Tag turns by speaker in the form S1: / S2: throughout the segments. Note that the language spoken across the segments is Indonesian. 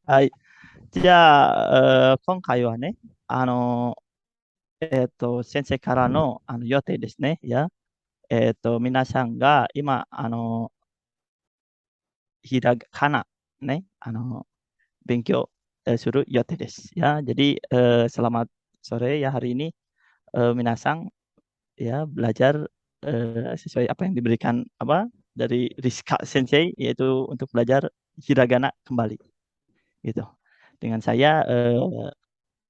S1: はい。じゃあ、今回はね、先生からの、予定ですね。皆さんが今、ひらがな、ね、勉強する予定です. Ya, jadi selamat sore ya hari ini minasang ya belajar sesuai apa yang diberikan apa dari Rizka Sensei yaitu untuk belajar hiragana kembali gitu. Dengan saya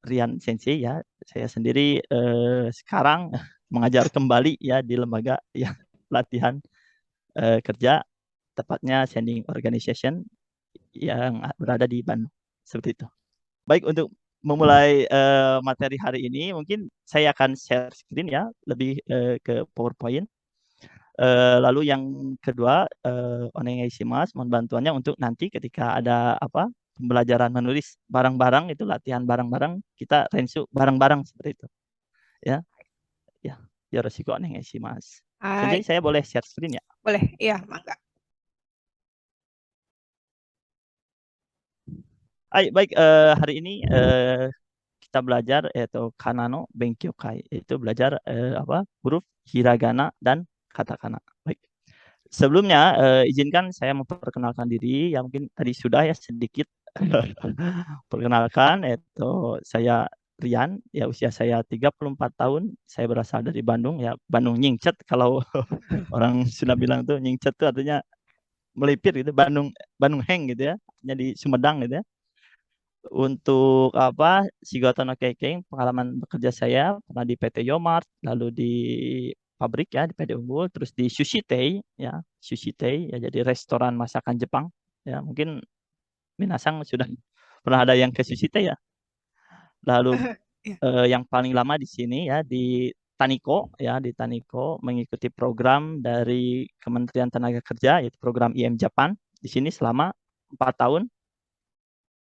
S1: Rian Sensei ya, saya sendiri sekarang mengajar kembali ya di lembaga ya pelatihan kerja tepatnya Sending Organization yang berada di Bandung. Seperti itu. Baik, untuk memulai materi hari ini, mungkin saya akan share screen ya, lebih ke PowerPoint. Lalu yang kedua, Onengai Shimas, mohon bantuannya untuk nanti ketika ada apa pembelajaran menulis bareng-bareng, itu latihan bareng-bareng, kita rensu bareng-bareng seperti itu. Ya, ya, Yoroshiku Onengai Shimas.
S2: Hai,
S1: Sensei, saya boleh share screen ya?
S2: boleh. Iya, mangga.
S1: Baik, hari ini kita belajar yaitu Kanano Benkyokai, yaitu belajar apa huruf hiragana dan katakana. Baik. Sebelumnya izinkan saya memperkenalkan diri, ya mungkin tadi sudah ya sedikit perkenalkan, yaitu saya Rian, ya usia saya 34 tahun, saya berasal dari Bandung, ya Bandung Nyingcet, kalau orang Sunda bilang tuh Nyingcet tuh artinya melipir gitu, Bandung Bandung Heng gitu ya, artinya di Sumedang gitu ya. Untuk apa Shigoto no Keiken, pengalaman bekerja saya pernah di PT Yomart, lalu di pabrik ya di PT Unggul, terus di Sushi Tei ya, Sushi Tei ya jadi restoran masakan Jepang ya. Mungkin minasang sudah pernah ada yang ke Sushi Tei ya. Lalu
S2: Iya.
S1: yang paling lama di sini ya di Taniko ya, di Taniko mengikuti program dari Kementerian Tenaga Kerja yaitu program IM Japan di sini selama 4 tahun.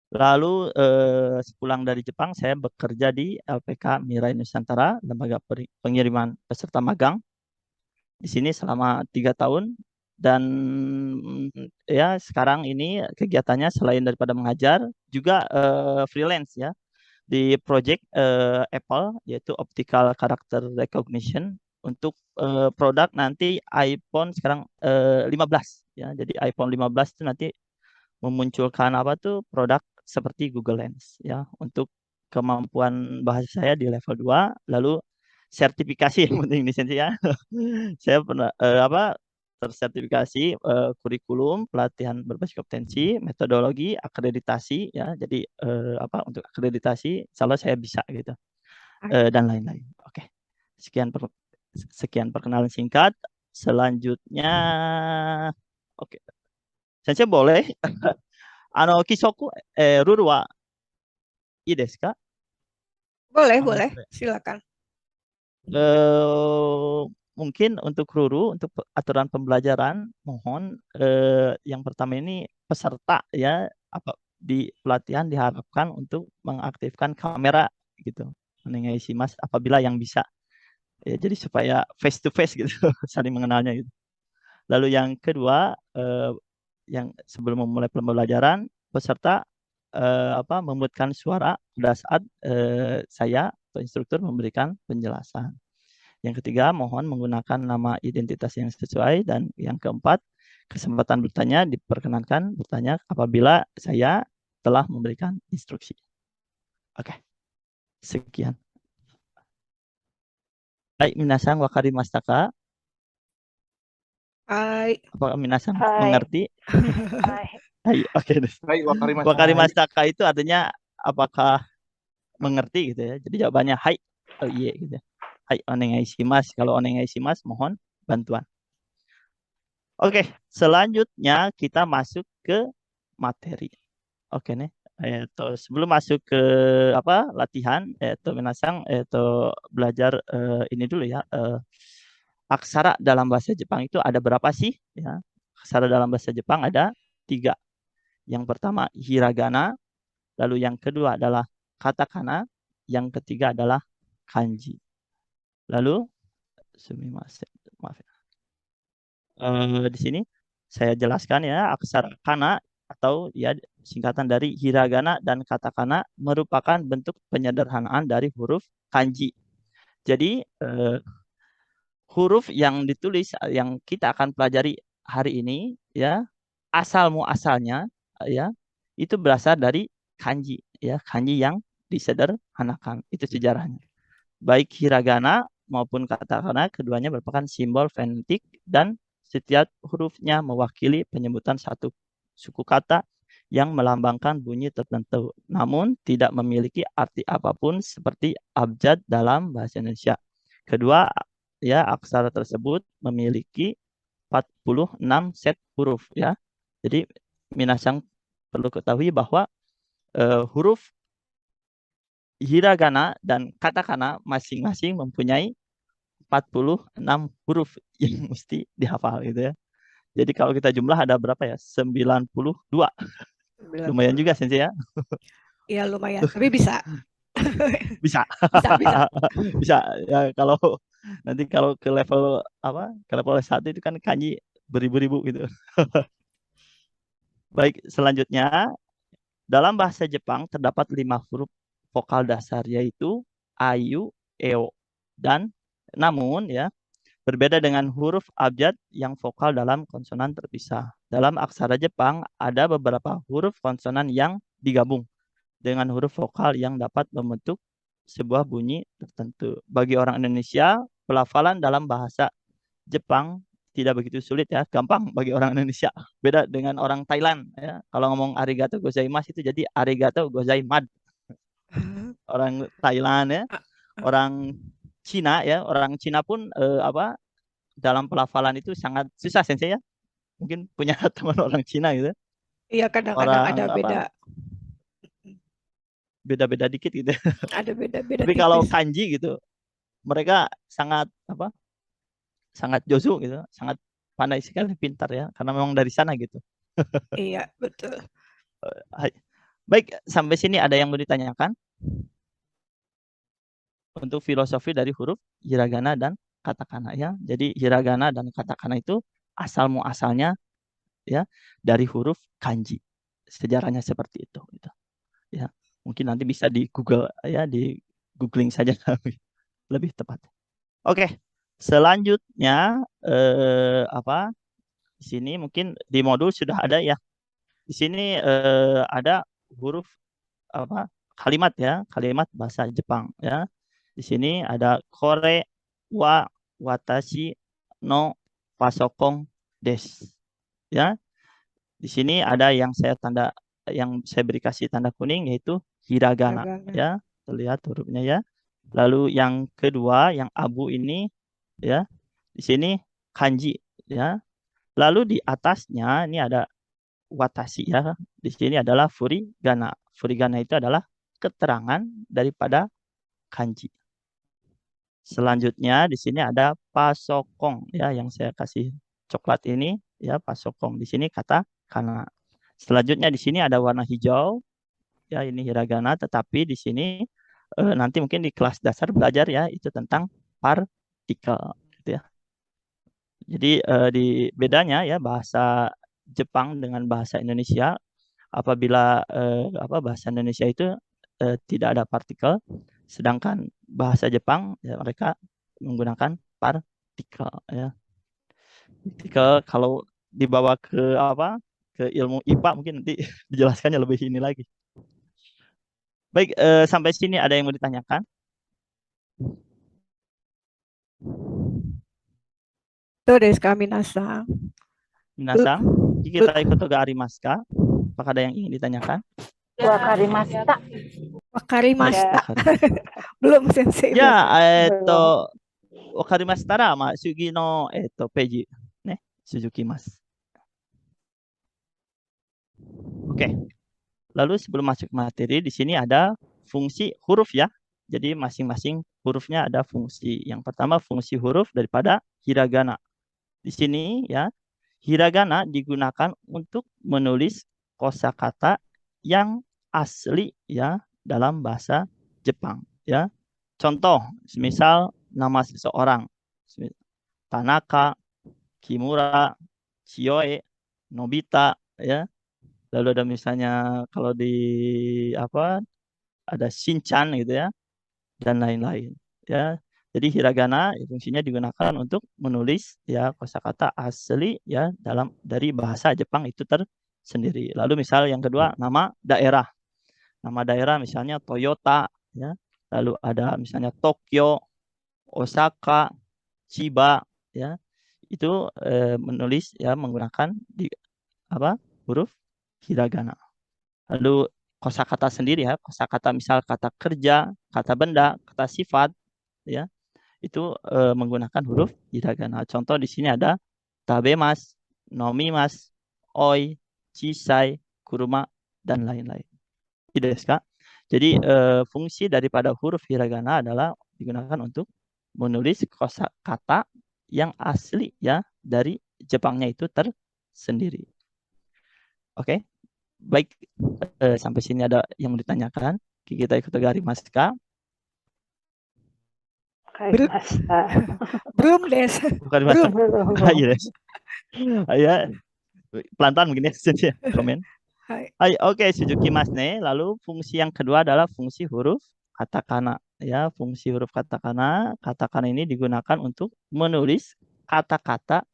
S1: Lalu sepulang dari Jepang, saya bekerja di LPK Mirai Nusantara, lembaga pengiriman peserta magang. Di sini selama 3 tahun dan ya sekarang ini kegiatannya selain daripada mengajar, juga freelance ya di project Apple yaitu Optical Character Recognition untuk produk nanti iPhone sekarang 15 ya. Jadi iPhone 15 itu nanti memunculkan apa tuh produk seperti Google Lens ya untuk kemampuan bahasa saya di level 2 lalu sertifikasi yang penting di sini ya. Saya pernah apa tersertifikasi kurikulum pelatihan berbasis kompetensi, metodologi, akreditasi ya. Jadi apa untuk akreditasi insya Allah saya bisa gitu dan lain-lain. Oke. Sekian sekian perkenalan singkat. Selanjutnya oke. Saya boleh 規則、ルールはいいですか？
S2: Boleh, boleh. Silakan.
S1: Eh, mungkin untuk Ruru, untuk aturan pembelajaran, mohon yang pertama ini peserta ya, apa di pelatihan diharapkan untuk mengaktifkan kamera gitu, mengenai si Mas apabila yang bisa. Ya, jadi supaya face to face gitu, saling mengenalnya gitu. Lalu yang kedua, yang sebelum memulai pembelajaran, peserta apa memutkan suara pada saat saya atau instruktur memberikan penjelasan. Yang ketiga, mohon menggunakan nama identitas yang sesuai. Dan yang keempat, kesempatan bertanya diperkenankan bertanya apabila saya telah memberikan instruksi. Oke, sekian. Baik, minasang wakarimashita ka?
S2: Hai.
S1: Apakah minasang
S3: Hai.
S1: mengerti?
S3: Hai.
S1: Hai, oke.
S4: Hai, wakarimashita.
S1: Wakarimashita ka itu artinya apakah mengerti gitu ya. Jadi jawabannya hai, oh iya gitu. Hai, onegai shimasu. Kalau onegai shimasu, mohon bantuan. Oke, selanjutnya kita masuk ke materi. Oke nih. Sebelum masuk ke apa latihan, minasang, belajar ini dulu ya. Aksara dalam bahasa Jepang itu ada berapa sih? Ya, aksara dalam bahasa Jepang ada 3. Yang pertama hiragana, lalu yang kedua adalah katakana, yang ketiga adalah kanji. Lalu, sumimasen, maaf ya. Di sini saya jelaskan ya aksara kana atau ya singkatan dari hiragana dan katakana merupakan bentuk penyederhanaan dari huruf kanji. Jadi huruf yang ditulis yang kita akan pelajari hari ini ya asal muasalnya ya itu berasal dari kanji ya kanji yang disederhanakan itu sejarahnya. Baik hiragana maupun katakana keduanya merupakan simbol fonetik dan setiap hurufnya mewakili penyebutan satu suku kata yang melambangkan bunyi tertentu, namun tidak memiliki arti apapun seperti abjad dalam bahasa Indonesia. Kedua, ya aksara tersebut memiliki 46 set huruf ya. Jadi minasang perlu ketahui bahwa huruf hiragana dan katakana masing-masing mempunyai 46 huruf yang mesti dihafal gitu ya. Jadi kalau kita jumlah ada berapa ya? 92. Lumayan juga Sensei ya.
S2: Iya lumayan, tapi bisa.
S1: Bisa.
S2: Bisa.
S1: Bisa ya kalau nanti kalau ke level apa? Ke level 1 itu kan kanji beribu-ribu gitu. Baik, selanjutnya dalam bahasa Jepang terdapat 5 huruf vokal dasar yaitu ayu, eo, dan namun ya berbeda dengan huruf abjad yang vokal dalam konsonan terpisah. Dalam aksara Jepang ada beberapa huruf konsonan yang digabung dengan huruf vokal yang dapat membentuk sebuah bunyi tertentu. Bagi orang Indonesia, pelafalan dalam bahasa Jepang tidak begitu sulit ya, gampang bagi orang Indonesia. Beda dengan orang Thailand ya. Kalau ngomong arigato gozaimasu itu jadi arigato gozaimad. Orang Thailand ya, orang Cina ya, orang Cina pun dalam pelafalan itu sangat susah Sensei ya. Mungkin punya teman orang Cina gitu.
S2: Iya kadang-kadang
S1: Orang
S2: ada beda.
S1: Beda-beda dikit gitu.
S2: Ada beda-beda
S1: Tapi kalau
S2: tipis.
S1: kanji gitu, mereka sangat sangat josu gitu, sangat pandai sekali, pintar ya, karena memang dari sana gitu.
S2: Iya betul.
S1: Baik, sampai sini ada yang mau ditanyakan? Untuk filosofi dari huruf hiragana dan katakana ya. Jadi hiragana dan katakana itu asal muasalnya ya dari huruf kanji. Sejarahnya seperti itu gitu. Ya. Mungkin nanti bisa di Google ya, di googling saja lebih tepat. Oke. Selanjutnya di sini mungkin di modul sudah ada ya. Di sini ada huruf kalimat ya, kalimat bahasa Jepang ya. Di sini ada kore wa watashi no pasokong des. Ya, di sini ada yang saya beri kasih tanda kuning yaitu hiragana ya. Terlihat hurufnya ya. Lalu yang kedua yang abu ini ya. Di sini kanji ya. Lalu di atasnya ini ada watashi ya. Di sini adalah furigana. Furigana itu adalah keterangan daripada kanji. Selanjutnya di sini ada pasokong ya yang saya kasih coklat ini ya pasokong. Di sini kata kana. Selanjutnya di sini ada warna hijau ya ini hiragana tetapi di sini nanti mungkin di kelas dasar belajar ya itu tentang partikel gitu ya. Jadi di bedanya ya bahasa Jepang dengan bahasa Indonesia apabila bahasa Indonesia itu tidak ada partikel, sedangkan bahasa Jepang ya, mereka menggunakan partikel ya. Partikel kalau dibawa ke ilmu IPA mungkin nanti dijelaskannya lebih ini lagi. Baik, sampai sini ada yang mau ditanyakan?
S2: Itu desu minasang.
S1: Minasang, kita ikut toga arimaska. Apakah ada yang ingin ditanyakan?
S3: Wakarimashita.
S2: Wakarimashita.
S1: Wakarimashita.
S2: Belum Sensei.
S1: Ya, wakarimashitara sugi no peji ne suzukimasu. Oke. Lalu sebelum masuk materi di sini ada fungsi huruf ya. Jadi masing-masing hurufnya ada fungsi. Yang pertama fungsi huruf daripada hiragana. Di sini ya, hiragana digunakan untuk menulis kosakata yang asli ya dalam bahasa Jepang ya. Contoh, misal nama seseorang Tanaka, Kimura, Chioe, Nobita ya. Lalu ada misalnya kalau di apa ada Shinchan gitu ya dan lain-lain ya. Jadi hiragana fungsinya digunakan untuk menulis ya kosakata asli ya dari bahasa Jepang itu tersendiri. Lalu misal yang kedua nama daerah. Nama daerah misalnya Toyota ya. Lalu ada misalnya Tokyo, Osaka, Chiba ya. Itu menulis ya menggunakan huruf hiragana. Lalu kosakata sendiri ya, kosakata misal kata kerja, kata benda, kata sifat ya, itu menggunakan huruf hiragana. Contoh di sini ada tabemas, nomimas, oi, chisai, kuruma dan lain-lain. Tidak, Kak? Jadi fungsi daripada huruf hiragana adalah digunakan untuk menulis kosakata yang asli ya dari Jepangnya itu tersendiri. Oke, baik. Sampai sini ada yang mau ditanyakan. Kita ikut gari Maska.
S3: Karimashita.
S2: Belum, Des.
S1: Bukan Maska.
S3: Belum.
S1: Iya, Des. Ya, pelan-pelan begini saja komen.
S2: Hai.
S1: Hai, oke, Suzuki Masne. Lalu fungsi yang kedua adalah fungsi huruf katakana. Ya, fungsi huruf katakana. Katakana ini digunakan untuk menulis kata-kata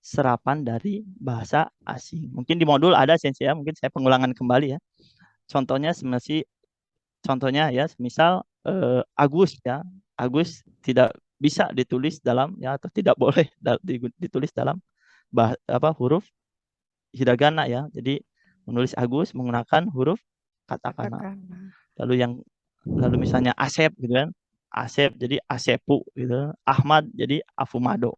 S1: serapan dari bahasa asing. Mungkin di modul ada Sensei ya, mungkin saya pengulangan kembali ya. Contohnya ya, misal Agus ya. Agus tidak bisa ditulis dalam ya atau tidak boleh ditulis dalam huruf hiragana ya. Jadi menulis Agus menggunakan huruf katakana. Lalu misalnya Asep gitu kan. Asep jadi Asepu gitu. Ahmad jadi Afumado.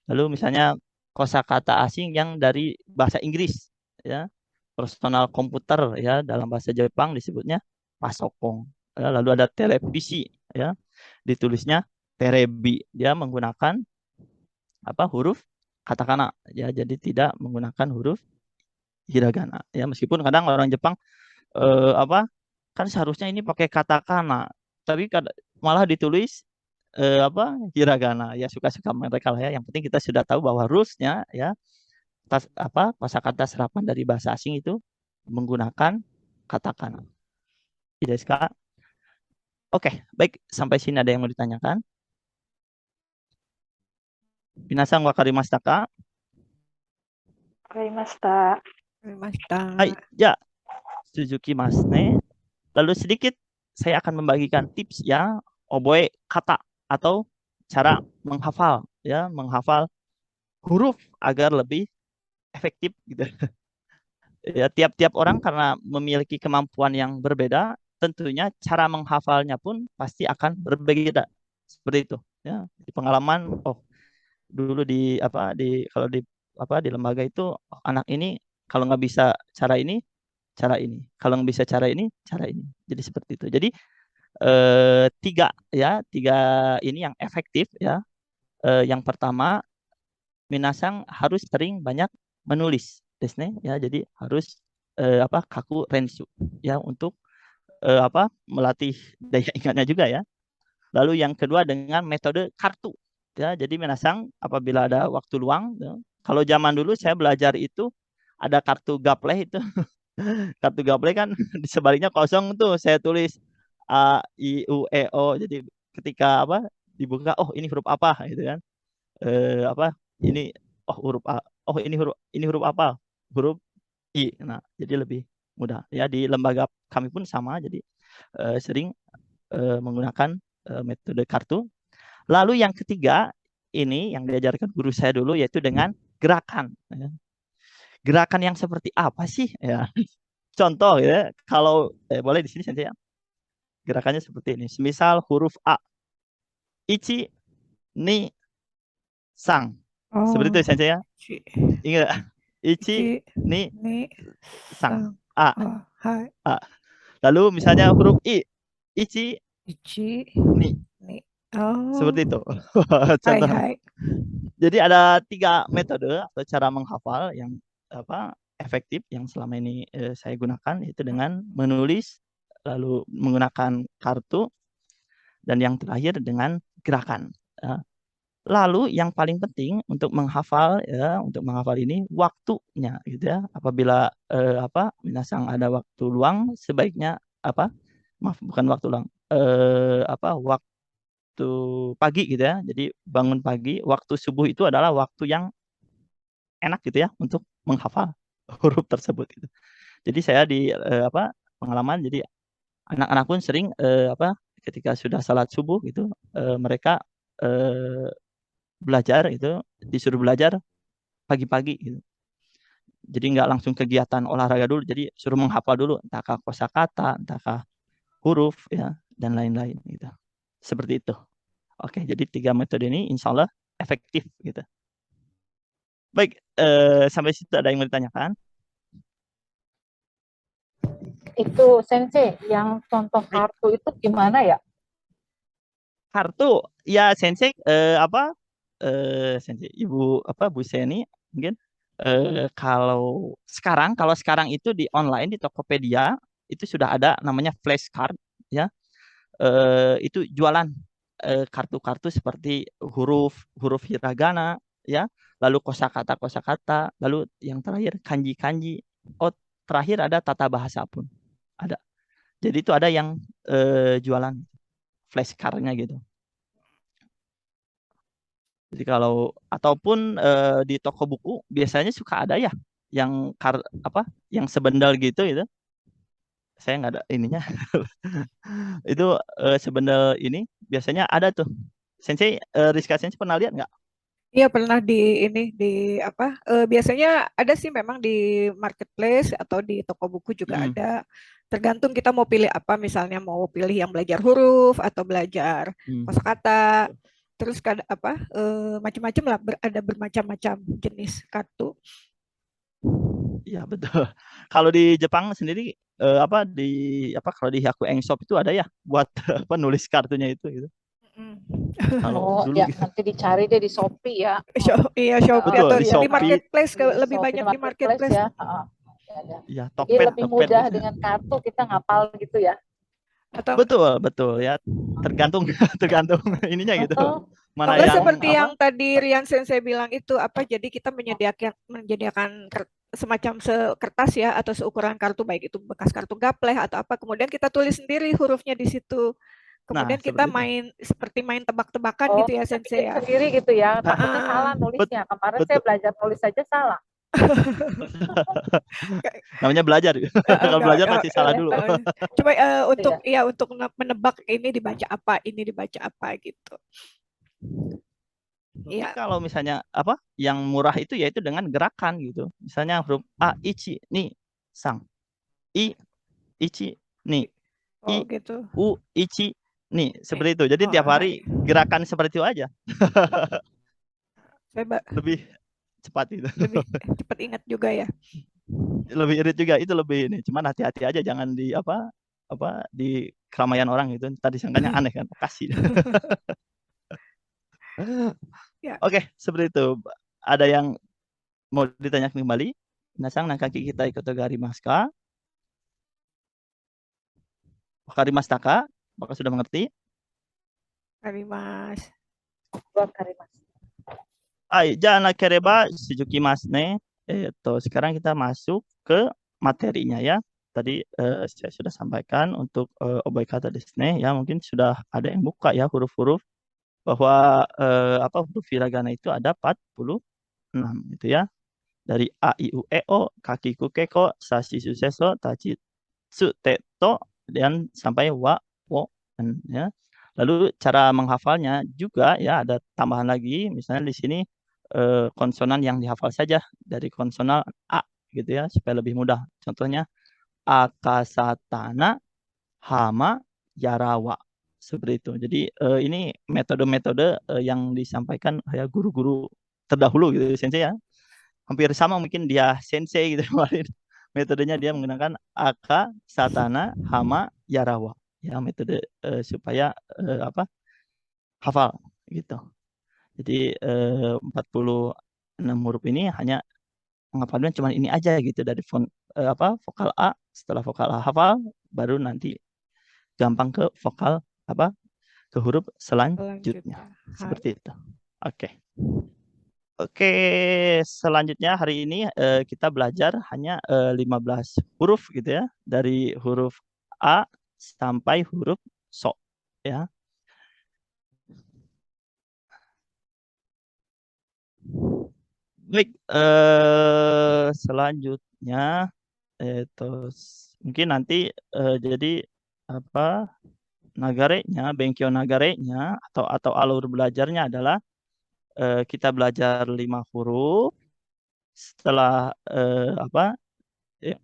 S1: Lalu misalnya kosakata asing yang dari bahasa Inggris ya. Personal komputer ya, dalam bahasa Jepang disebutnya pasokong. Ya, lalu ada televisi ya. Ditulisnya terebi. Dia menggunakan huruf katakana ya. Jadi tidak menggunakan huruf hiragana ya, meskipun kadang orang Jepang kan seharusnya ini pakai katakana tapi malah ditulis hiragana ya, suka-suka mereka lah ya. Yang penting kita sudah tahu bahwa rulesnya ya, kosakata serapan dari bahasa asing itu menggunakan katakana. Tidak, Kak? Oke, baik, sampai sini ada yang mau ditanyakan? Minasan wakarimashita ka?
S3: Karimashita.
S1: Hai, ya. Suzuki Masne. Lalu sedikit saya akan membagikan tips ya, oboe kata atau cara menghafal ya, menghafal huruf agar lebih efektif gitu. Ya, tiap-tiap orang karena memiliki kemampuan yang berbeda, tentunya cara menghafalnya pun pasti akan berbeda. Seperti itu ya. Di pengalaman dulu kalau di lembaga itu anak ini kalau nggak bisa cara ini, cara ini. Kalau nggak bisa cara ini, cara ini. Jadi seperti itu. Jadi tiga ini yang efektif ya. Yang pertama, minasang harus sering banyak menulis desne ya. Jadi harus kaku rensu ya untuk melatih daya ingatnya juga ya. Lalu yang kedua dengan metode kartu ya. Jadi minasang apabila ada waktu luang ya. Kalau zaman dulu saya belajar itu ada kartu gaple itu. Kartu gaple kan di sebaliknya kosong tuh, saya tulis A I U E O. Jadi ketika dibuka, oh ini huruf apa gitu kan. Ini huruf A. Oh ini huruf apa? Huruf I. Nah, jadi lebih mudah. Ya di lembaga kami pun sama, jadi sering menggunakan metode kartu. Lalu yang ketiga ini yang diajarkan guru saya dulu yaitu dengan gerakan. Ya. Gerakan yang seperti apa sih? Ya. Contoh ya, kalau boleh di sini saja ya. Gerakannya seperti ini. Misal huruf A. Ichi, ni, sang. Seperti itu saja ya. Ingat. Ichi, ni, sang. A. A. Lalu misalnya huruf I. Ichi, ni. Seperti itu. Contoh. Jadi ada 3 metode atau cara menghafal yang efektif yang selama ini saya gunakan, yaitu dengan menulis, lalu menggunakan kartu, dan yang terakhir dengan gerakan. Lalu yang paling penting untuk menghafal ya, untuk menghafal ini waktunya gitu ya. Apabila minasang ada waktu luang sebaiknya maaf bukan waktu luang. Waktu pagi gitu ya. Jadi bangun pagi, waktu subuh itu adalah waktu yang enak gitu ya untuk menghafal huruf tersebut gitu. Jadi saya di pengalaman jadi anak-anak pun sering ketika sudah salat subuh gitu mereka eh, belajar itu disuruh belajar pagi-pagi gitu. Jadi nggak langsung kegiatan olahraga dulu, jadi suruh menghafal dulu entahkah kosakata, entahkah huruf ya dan lain-lain gitu. Seperti itu. Oke, jadi 3 metode ini insya Allah efektif gitu. Baik, sampai situ ada yang mau ditanyakan?
S4: Itu Sensei, yang contoh kartu itu gimana ya?
S1: Kartu, ya Sensei Sensei Ibu Bu Seni mungkin kalau sekarang itu di online di Tokopedia itu sudah ada namanya flashcard ya. Itu jualan kartu-kartu seperti huruf hiragana ya, lalu kosakata, lalu yang terakhir kanji-kanji. Oh, terakhir ada tata bahasa pun ada. Jadi itu ada yang jualan flashcardnya gitu. Jadi kalau ataupun di toko buku biasanya suka ada ya yang yang sebendel gitu itu. Saya nggak ada ininya. Itu sebendel ini biasanya ada tuh. Sensei Rizka Sensei pernah lihat nggak?
S2: Iya pernah biasanya ada sih memang di marketplace atau di toko buku juga
S1: Hmm.
S2: ada. Tergantung kita mau pilih apa, misalnya mau pilih yang belajar huruf atau belajar kosakata. Terus macam-macam lah, ada bermacam-macam jenis kartu.
S1: Iya betul. Kalau di Jepang sendiri kalau di Haku Eng Shop itu ada ya buat nulis kartunya itu gitu. Kalau dulu
S4: ya
S1: gitu.
S4: nanti dicari deh di Shopee ya.
S2: Iya Shopee
S1: Betul,
S2: atau
S1: di
S2: di
S1: Shopee.
S2: marketplace lebih
S4: Shopee,
S2: banyak di marketplace.
S4: ya.
S1: Ya,
S4: Jadi lebih mudah
S1: gitu.
S4: dengan kartu kita ngapal gitu ya.
S1: Betul ya. Tergantung ininya gitu. Mana
S2: Kalau
S1: yang
S2: seperti yang tadi Rian Sensei bilang itu jadi kita menyediakan semacam kertas ya atau seukuran kartu, baik itu bekas kartu gapleh atau apa, kemudian kita tulis sendiri hurufnya di situ. Kemudian kita seperti main tebak-tebakan gitu ya Sensei ya.
S4: Sendiri gitu ya. Takutnya salah nulisnya. Kemarin saya belajar tulis saja salah.
S1: Namanya belajar. Kalau belajar pasti salah dulu.
S2: Coba untuk menebak ini dibaca apa gitu.
S1: Tapi kalau misalnya yang murah itu yaitu dengan gerakan gitu. Misalnya huruf A ichi ni sang. I ichi ni. I
S2: gitu.
S1: U ichi ni. Seperti itu. Jadi tiap hari gerakan seperti itu aja. Lebih cepat itu.
S2: Lebih cepat ingat juga ya.
S1: Lebih irit juga, itu lebih ini. Cuman hati-hati aja jangan di di keramaian orang gitu. Tadi sangkanya aneh kan, kasih.
S2: Ya.
S1: Oke, seperti itu. Ada yang mau ditanya kembali? Nasang kaki kita ikut garimaska. Karimastaka, apakah sudah mengerti?
S2: Karimas.
S1: Jangan kereba sujukimasu ne. Sekarang kita masuk ke materinya ya. Tadi saya sudah sampaikan untuk obai kata desne ya, mungkin sudah ada yang buka ya huruf-huruf bahwa huruf hiragana itu ada 46 gitu ya. Dari a i u e o, kaki ku keko, sashi su seso, tachi su te to, dan sampai wa wo ya. Lalu cara menghafalnya juga ya ada tambahan lagi, misalnya di sini konsonan yang dihafal saja dari konsonan a gitu ya supaya lebih mudah. Contohnya akasatana, hama, yarawa seperti itu. Jadi ini metode-metode yang disampaikan ya guru-guru terdahulu gitu sensei ya. Hampir sama mungkin dia sensei gitu kemarin. Metodenya dia menggunakan aka, satana, hama, yarawa. Ya metode supaya hafal gitu. Jadi 46 huruf ini hanya menghafalnya cuma ini aja gitu dari vokal A, setelah vokal A hafal baru nanti gampang ke vokal ke huruf selanjutnya. Seperti itu. Oke. Oke, selanjutnya hari ini kita belajar hanya 15 huruf gitu ya, dari huruf A sampai huruf So ya. Baik, selanjutnya mungkin nanti jadi apa nagarenya, Benkyo nagarenya atau alur belajarnya adalah kita belajar 5 huruf. Setelah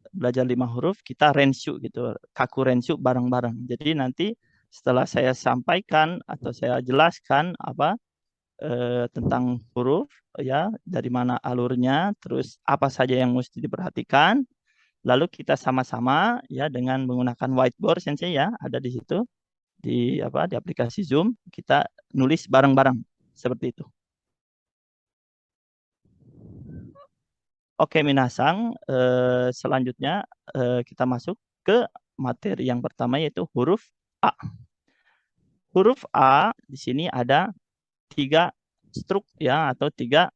S1: belajar 5 huruf, kita renshu gitu, kaku renshu bareng-bareng. Jadi nanti setelah saya sampaikan atau saya jelaskan tentang huruf ya, dari mana alurnya, terus apa saja yang mesti diperhatikan, lalu kita sama-sama ya dengan menggunakan whiteboard Sensei ya, ada di situ di aplikasi Zoom, kita nulis bareng-bareng seperti itu. Oke, minasang, selanjutnya kita masuk ke materi yang pertama yaitu huruf A. Huruf A di sini ada 3 struk ya atau 3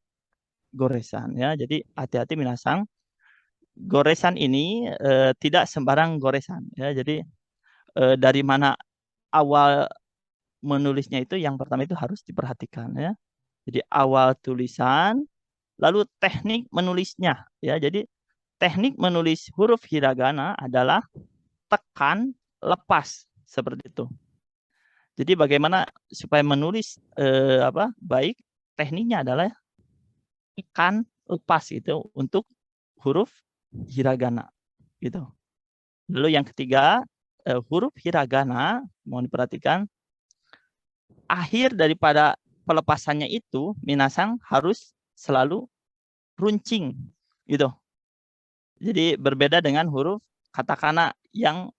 S1: goresan ya. Jadi hati-hati minasang. Goresan ini tidak sembarang goresan ya. Jadi dari mana awal menulisnya itu yang pertama itu harus diperhatikan ya. Jadi awal tulisan, lalu teknik menulisnya ya. Jadi teknik menulis huruf hiragana adalah tekan, lepas seperti itu. Jadi bagaimana supaya menulis baik, tekniknya adalah tekan, lepas itu untuk huruf hiragana gitu. Lalu yang ketiga, huruf hiragana mohon diperhatikan akhir daripada pelepasannya itu minasang harus selalu runcing gitu. Jadi berbeda dengan huruf katakana yang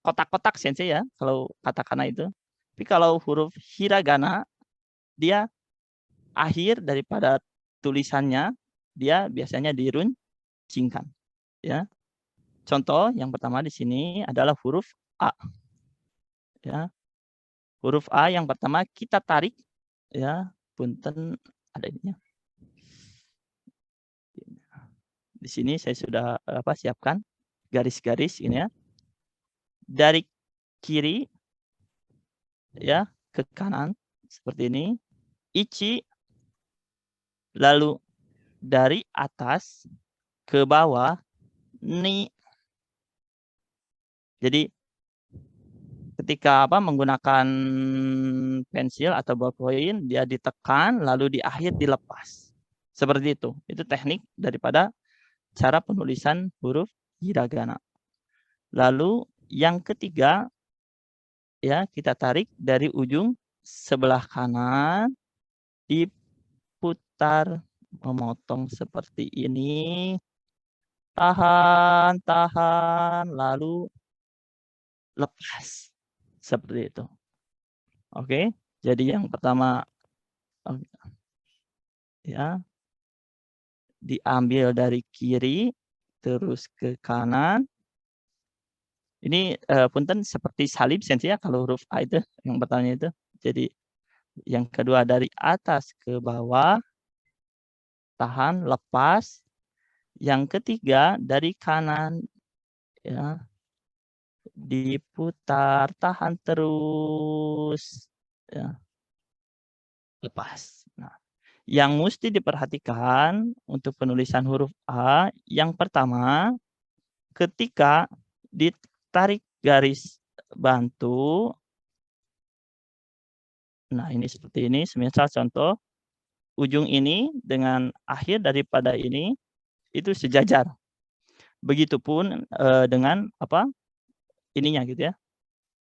S1: kotak-kotak Sensei ya kalau katakana itu. Tapi kalau huruf hiragana dia akhir daripada tulisannya dia biasanya diruncingkan ya. Contoh yang pertama di sini adalah huruf A. Ya. Huruf A yang pertama kita tarik ya, punten ada ininya. Di sini saya sudah siapkan garis-garis ini ya. Dari kiri ya ke kanan seperti ini. Ichi, lalu dari atas ke bawah ni. Jadi ketika menggunakan pensil atau ballpoint dia ditekan lalu di akhir dilepas. Seperti itu. Itu teknik daripada cara penulisan huruf hiragana. Lalu yang ketiga ya kita tarik dari ujung sebelah kanan diputar memotong seperti ini. Tahan, lalu lepas. Seperti itu. Oke, jadi yang pertama ya diambil dari kiri terus ke kanan. Ini punten seperti salib Sensei ya kalau huruf A itu yang pertama itu. Jadi yang kedua dari atas ke bawah tahan lepas. Yang ketiga dari kanan ya diputar tahan terus ya lepas. Nah, yang mesti diperhatikan untuk penulisan huruf A yang pertama ketika ditarik garis bantu. Nah, ini seperti ini, semisal contoh ujung ini dengan akhir daripada ini itu sejajar. Begitupun dengan ininya gitu ya.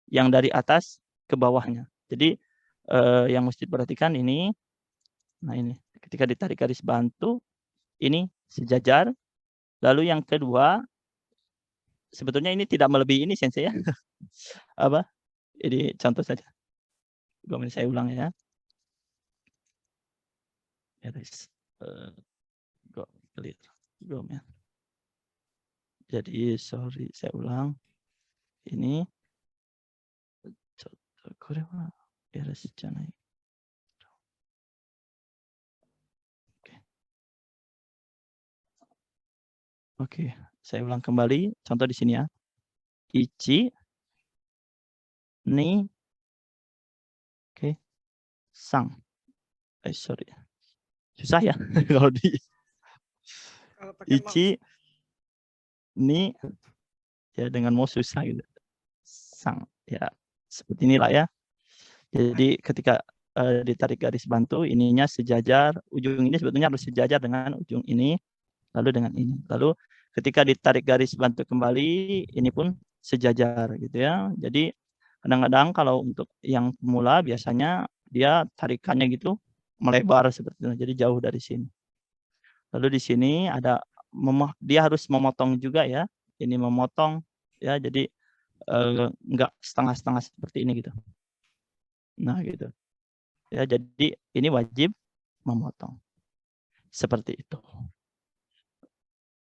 S1: Yang dari atas ke bawahnya. Jadi yang mesti diperhatikan ini. Nah, ini ketika ditarik garis bantu ini sejajar. Lalu yang kedua sebetulnya ini tidak melebihi ini Sensei ya. Ini contoh saja. Saya ulang ya. Jadi sorry saya ulang. Ini Oke, saya ulang kembali. Contoh di sini ya. Ichi, ni, oke, sang. Sorry. Susah ya kalau di
S2: Kalau pakai mouse.
S1: ichi, ni, ya dengan mouse susah gitu. Sang, ya seperti inilah ya. Jadi ketika ditarik garis bantu, ininya sejajar, ujung ini sebetulnya harus sejajar dengan ujung ini, lalu dengan ini. Lalu ketika ditarik garis bantu kembali, ini pun sejajar gitu ya. Jadi kadang-kadang kalau untuk yang pemula biasanya dia tarikannya gitu melebar seperti itu. Jadi jauh dari sini. Lalu di sini ada dia harus memotong juga ya. Ini memotong ya. Jadi enggak setengah-setengah seperti ini gitu. Nah, gitu. Ya, jadi ini wajib memotong. Seperti itu.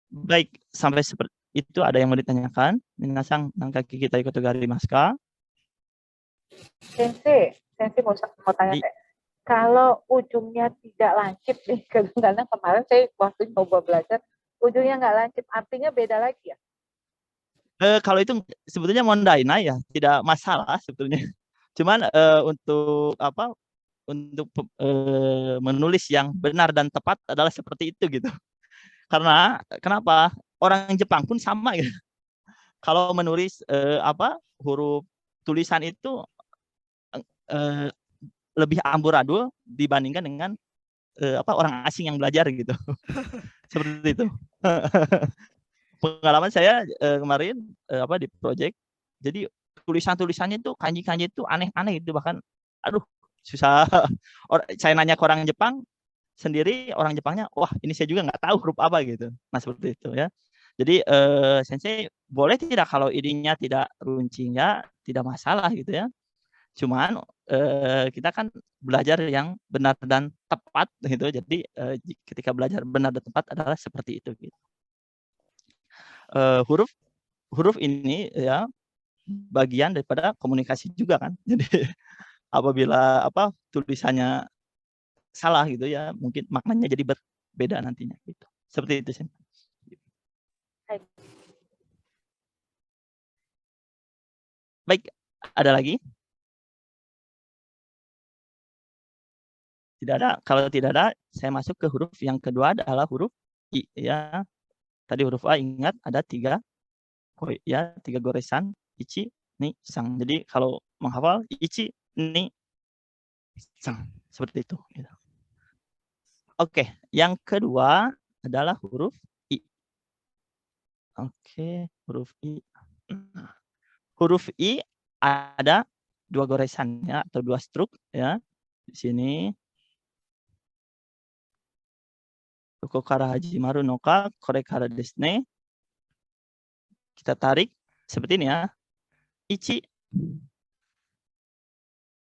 S1: Baik, sampai seperti itu ada yang mau ditanyakan? Minasang nangkaki kita ikut garimasu ka?
S4: Sensei mau tanya
S1: Di-
S4: Teh. Kalau ujungnya tidak lancip nih, kadang-kadang kemarin saya waktu coba belajar, ujungnya nggak lancip, artinya beda lagi ya?
S1: Kalau itu sebetulnya mondaina ya, tidak masalah sebetulnya. Cuman untuk apa? Untuk menulis yang benar dan tepat adalah seperti itu gitu. Karena kenapa? Orang Jepang pun sama gitu. Kalau menulis huruf tulisan itu lebih amburadul dibandingkan dengan orang asing yang belajar gitu. Seperti itu. Pengalaman saya kemarin di project, jadi tulisannya itu kanji-kanji itu aneh-aneh itu, bahkan aduh susah. Saya nanya ke orang Jepang sendiri, orang Jepangnya wah ini saya juga nggak tahu huruf apa gitu. Nah seperti itu ya. Jadi sensei boleh tidak kalau ininya tidak runcing ya, tidak masalah gitu ya. Cuman kita kan belajar yang benar dan tepat gitu. Jadi ketika belajar benar dan tepat adalah seperti itu gitu. Huruf ini ya bagian daripada komunikasi juga kan. Jadi apabila tulisannya salah gitu ya, mungkin maknanya jadi berbeda nantinya gitu. Seperti itu sih. Baik, ada lagi? Tidak ada. Kalau tidak ada, saya masuk ke huruf yang kedua adalah huruf I ya. Tadi huruf A ingat ada 3 goresan, ichi, ni, sang. Jadi kalau menghafal ichi, ni, sang. Seperti itu gitu. Oke, yang kedua adalah huruf I. Oke, huruf I. Huruf I ada 2 goresannya atau 2 struk ya. Di sini Koko kara hajimaru no ka, kore kara desu ne. Kita tarik seperti ini ya. Ichi.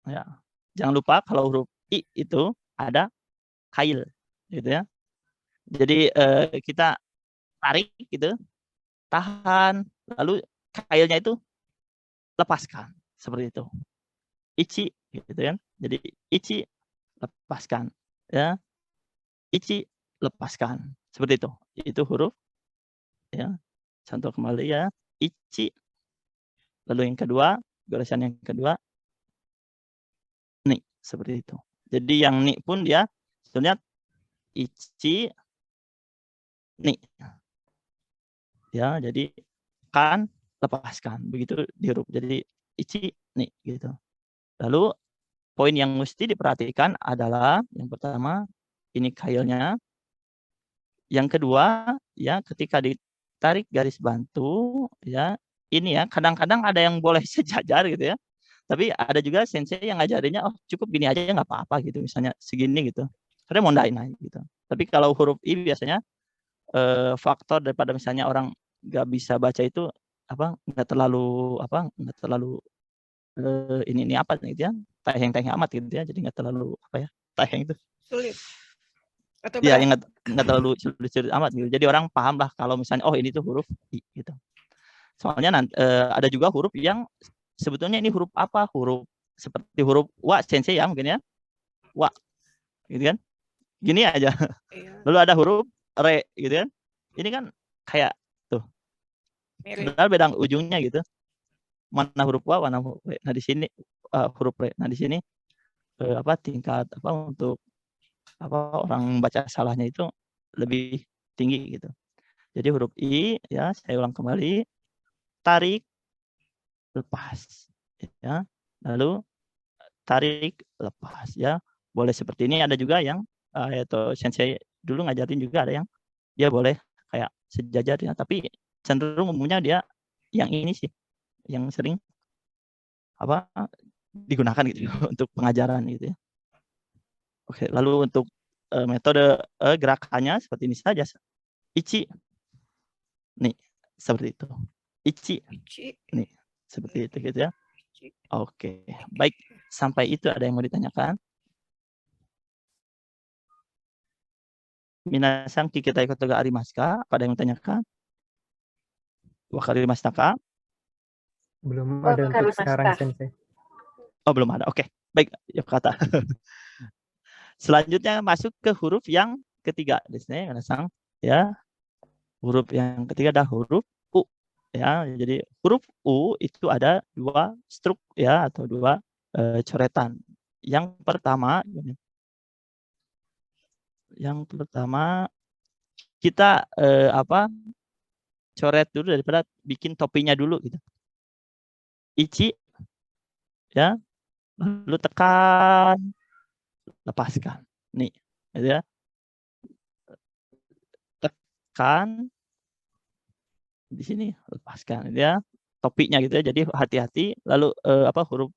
S1: Ya. Jangan lupa kalau huruf I itu ada kail gitu ya. Jadi kita tarik gitu, tahan, lalu kailnya itu lepaskan seperti itu. Ichi gitu kan. Jadi ichi lepaskan ya. Ichi lepaskan. Seperti itu. Itu huruf ya. Contoh kembali ya. Ichi. Lalu yang kedua, goresan yang kedua ni seperti itu. Jadi yang ni pun dia sebetulnya ichi ni. Ya, jadi kan lepaskan. Begitu di huruf. Jadi ichi ni gitu. Lalu poin yang mesti diperhatikan adalah yang pertama ini kailnya. Yang kedua ya ketika ditarik garis bantu ya ini ya kadang-kadang ada yang boleh sejajar gitu ya. Tapi ada juga sensei yang ngajarinnya oh cukup gini aja nggak apa-apa gitu misalnya segini gitu. Karena mondainai gitu. Tapi kalau huruf I biasanya faktor daripada misalnya orang nggak bisa baca itu nggak terlalu ini apa gitu ya tayang amat gitu ya, jadi nggak terlalu tayang itu
S2: Sulit atau
S1: ya
S2: berat?
S1: yang nggak terlalu sulit amat gitu, jadi orang paham lah kalau misalnya oh ini tuh huruf I gitu. Soalnya ada juga huruf yang sebetulnya ini huruf apa, huruf seperti huruf wa sensei ya mungkin ya wa gitu kan gini aja.
S2: Iya.
S1: Lalu ada huruf re gitu kan, ini kan kayak tuh.
S2: Mirip.
S1: Sebenarnya beda ujungnya gitu. Mana huruf A, mana huruf W. Nah di sini huruf W. Nah di sini apa tingkat apa untuk apa orang baca salahnya itu lebih tinggi gitu. Jadi huruf I ya, saya ulang kembali, tarik, lepas ya. Lalu tarik, lepas ya. Boleh seperti ini, ada juga yang atau sensei dulu ngajarin juga ada yang dia boleh kayak sejajar ya, tapi cenderung umumnya dia yang ini sih yang sering apa digunakan gitu untuk pengajaran gitu ya. Oke, lalu untuk metode gerakannya seperti ini saja. Ichi. Nih, seperti itu. Ichi.
S2: Ichi.
S1: Nih, seperti itu gitu ya.
S2: Ichi.
S1: Oke, baik. Sampai itu ada yang mau ditanyakan? Minasan kikita ikoto ga arimasu ka? Apa ada yang mau ditanyakan? Wakarimashita ka?
S5: Belum ada untuk
S4: Wakarimashita.
S5: sekarang, Sensei.
S1: Oh, belum ada. Oke. Baik, ya kata. Selanjutnya masuk ke huruf yang ketiga. Di sini minasan ya. Huruf yang ketiga adalah huruf U ya. Jadi huruf U itu ada dua struk ya atau dua coretan. Yang pertama kita apa coret dulu daripada bikin topinya dulu gitu. Ichi ya, lalu tekan, lepaskan. Nih, gitu ya. Tekan di sini, lepaskan ya. Topinya gitu ya. Jadi hati-hati. Lalu apa huruf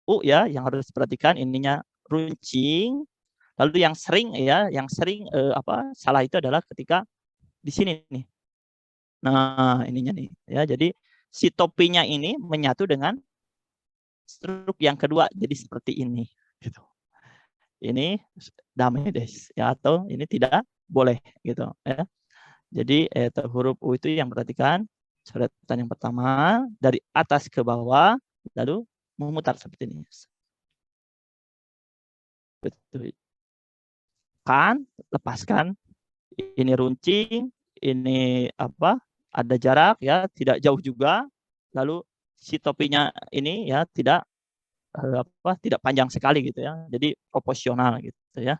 S1: U ya yang harus diperhatikan ininya runcing. Lalu yang sering ya, yang sering apa salah itu adalah ketika di sini nih. Nah, ininya nih ya. Jadi si topinya ini menyatu dengan struk yang kedua jadi seperti ini gitu. Ini damai des ya atau ini tidak boleh gitu ya. Jadi huruf U itu yang perhatikan coretan yang pertama dari atas ke bawah lalu memutar seperti ini. Betul. Kan, lepaskan. Ini runcing, ini apa? Ada jarak ya, tidak jauh juga. Lalu si topinya ini ya tidak apa? Tidak panjang sekali gitu ya. Jadi proporsional gitu ya.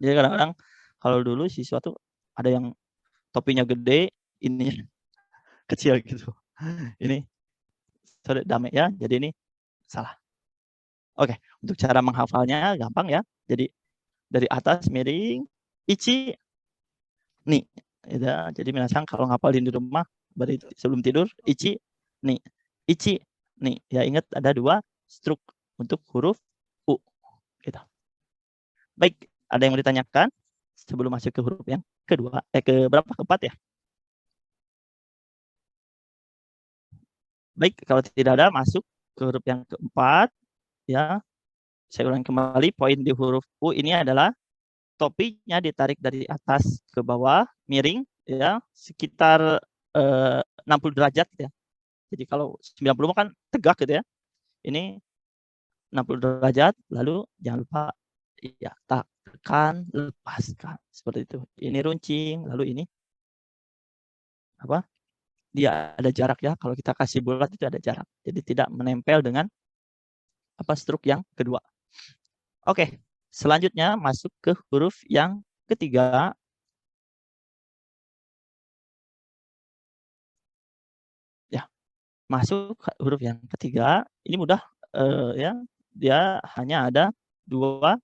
S1: Jadi kadang-kadang kalau dulu siswa tuh ada yang topinya gede, ini kecil gitu. Ini sorry, damai ya. Jadi ini salah. Oke, untuk cara menghafalnya gampang ya. Jadi dari atas miring, ichi, nih. Ya, jadi minasan kalau ngapalin di rumah sebelum tidur, ichi, nih. Ichi, nih. Ya ingat ada dua struk untuk huruf U. Gitu. Baik, ada yang mau ditanyakan sebelum masuk ke huruf yang kedua? Ke berapa? Keempat ya? Baik, kalau tidak ada masuk ke huruf yang keempat ya. Saya ulangi kembali poin di huruf U ini adalah topinya ditarik dari atas ke bawah miring ya sekitar 60 derajat ya. Jadi kalau 90 kan tegak gitu ya. Ini 60 derajat lalu jangan lupa ya tekan lepaskan seperti itu. Ini runcing lalu ini apa? Dia ada jarak ya. Kalau kita kasih bulat itu ada jarak. Jadi tidak menempel dengan apa struk yang kedua. Oke, selanjutnya masuk ke huruf yang ketiga. Ya, masuk huruf yang ketiga. Ini mudah ya. Dia hanya ada dua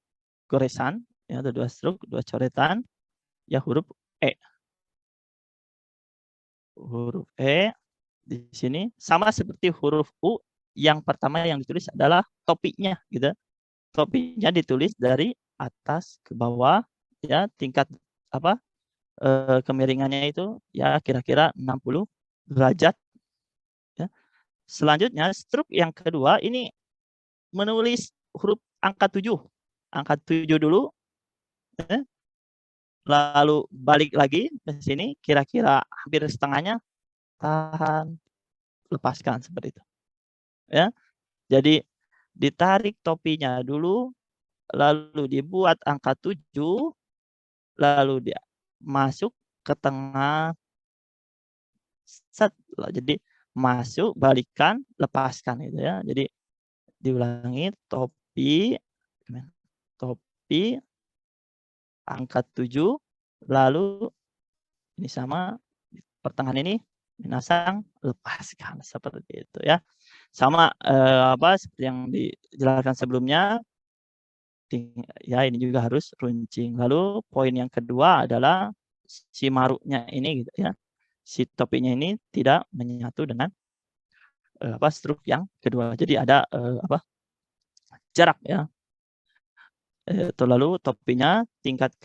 S1: goresan, ya, ada dua struk, dua coretan. Ya huruf E. Huruf E di sini sama seperti huruf U. Yang pertama yang ditulis adalah topinya, gitu. Topinya ditulis dari atas ke bawah, ya tingkat apa kemiringannya itu ya kira-kira 60 derajat. Ya. Selanjutnya struk yang kedua ini menulis huruf angka 7. Angka 7 dulu. Ya. Lalu balik lagi ke sini kira-kira hampir setengahnya tahan lepaskan seperti itu. Ya. Jadi ditarik topinya dulu lalu dibuat angka 7 lalu dia masuk ke tengah Set, jadi masuk, balikan, lepaskan gitu ya. Jadi diulangi, topi angka 7, lalu ini sama pertengahan ini minasang, lepaskan seperti itu ya. Sama seperti yang dijelaskan sebelumnya, ya ini juga harus runcing. Lalu poin yang kedua adalah si maruknya ini gitu ya. Si topinya ini tidak menyatu dengan struk yang kedua. Jadi ada jarak ya. Lalu topinya tingkat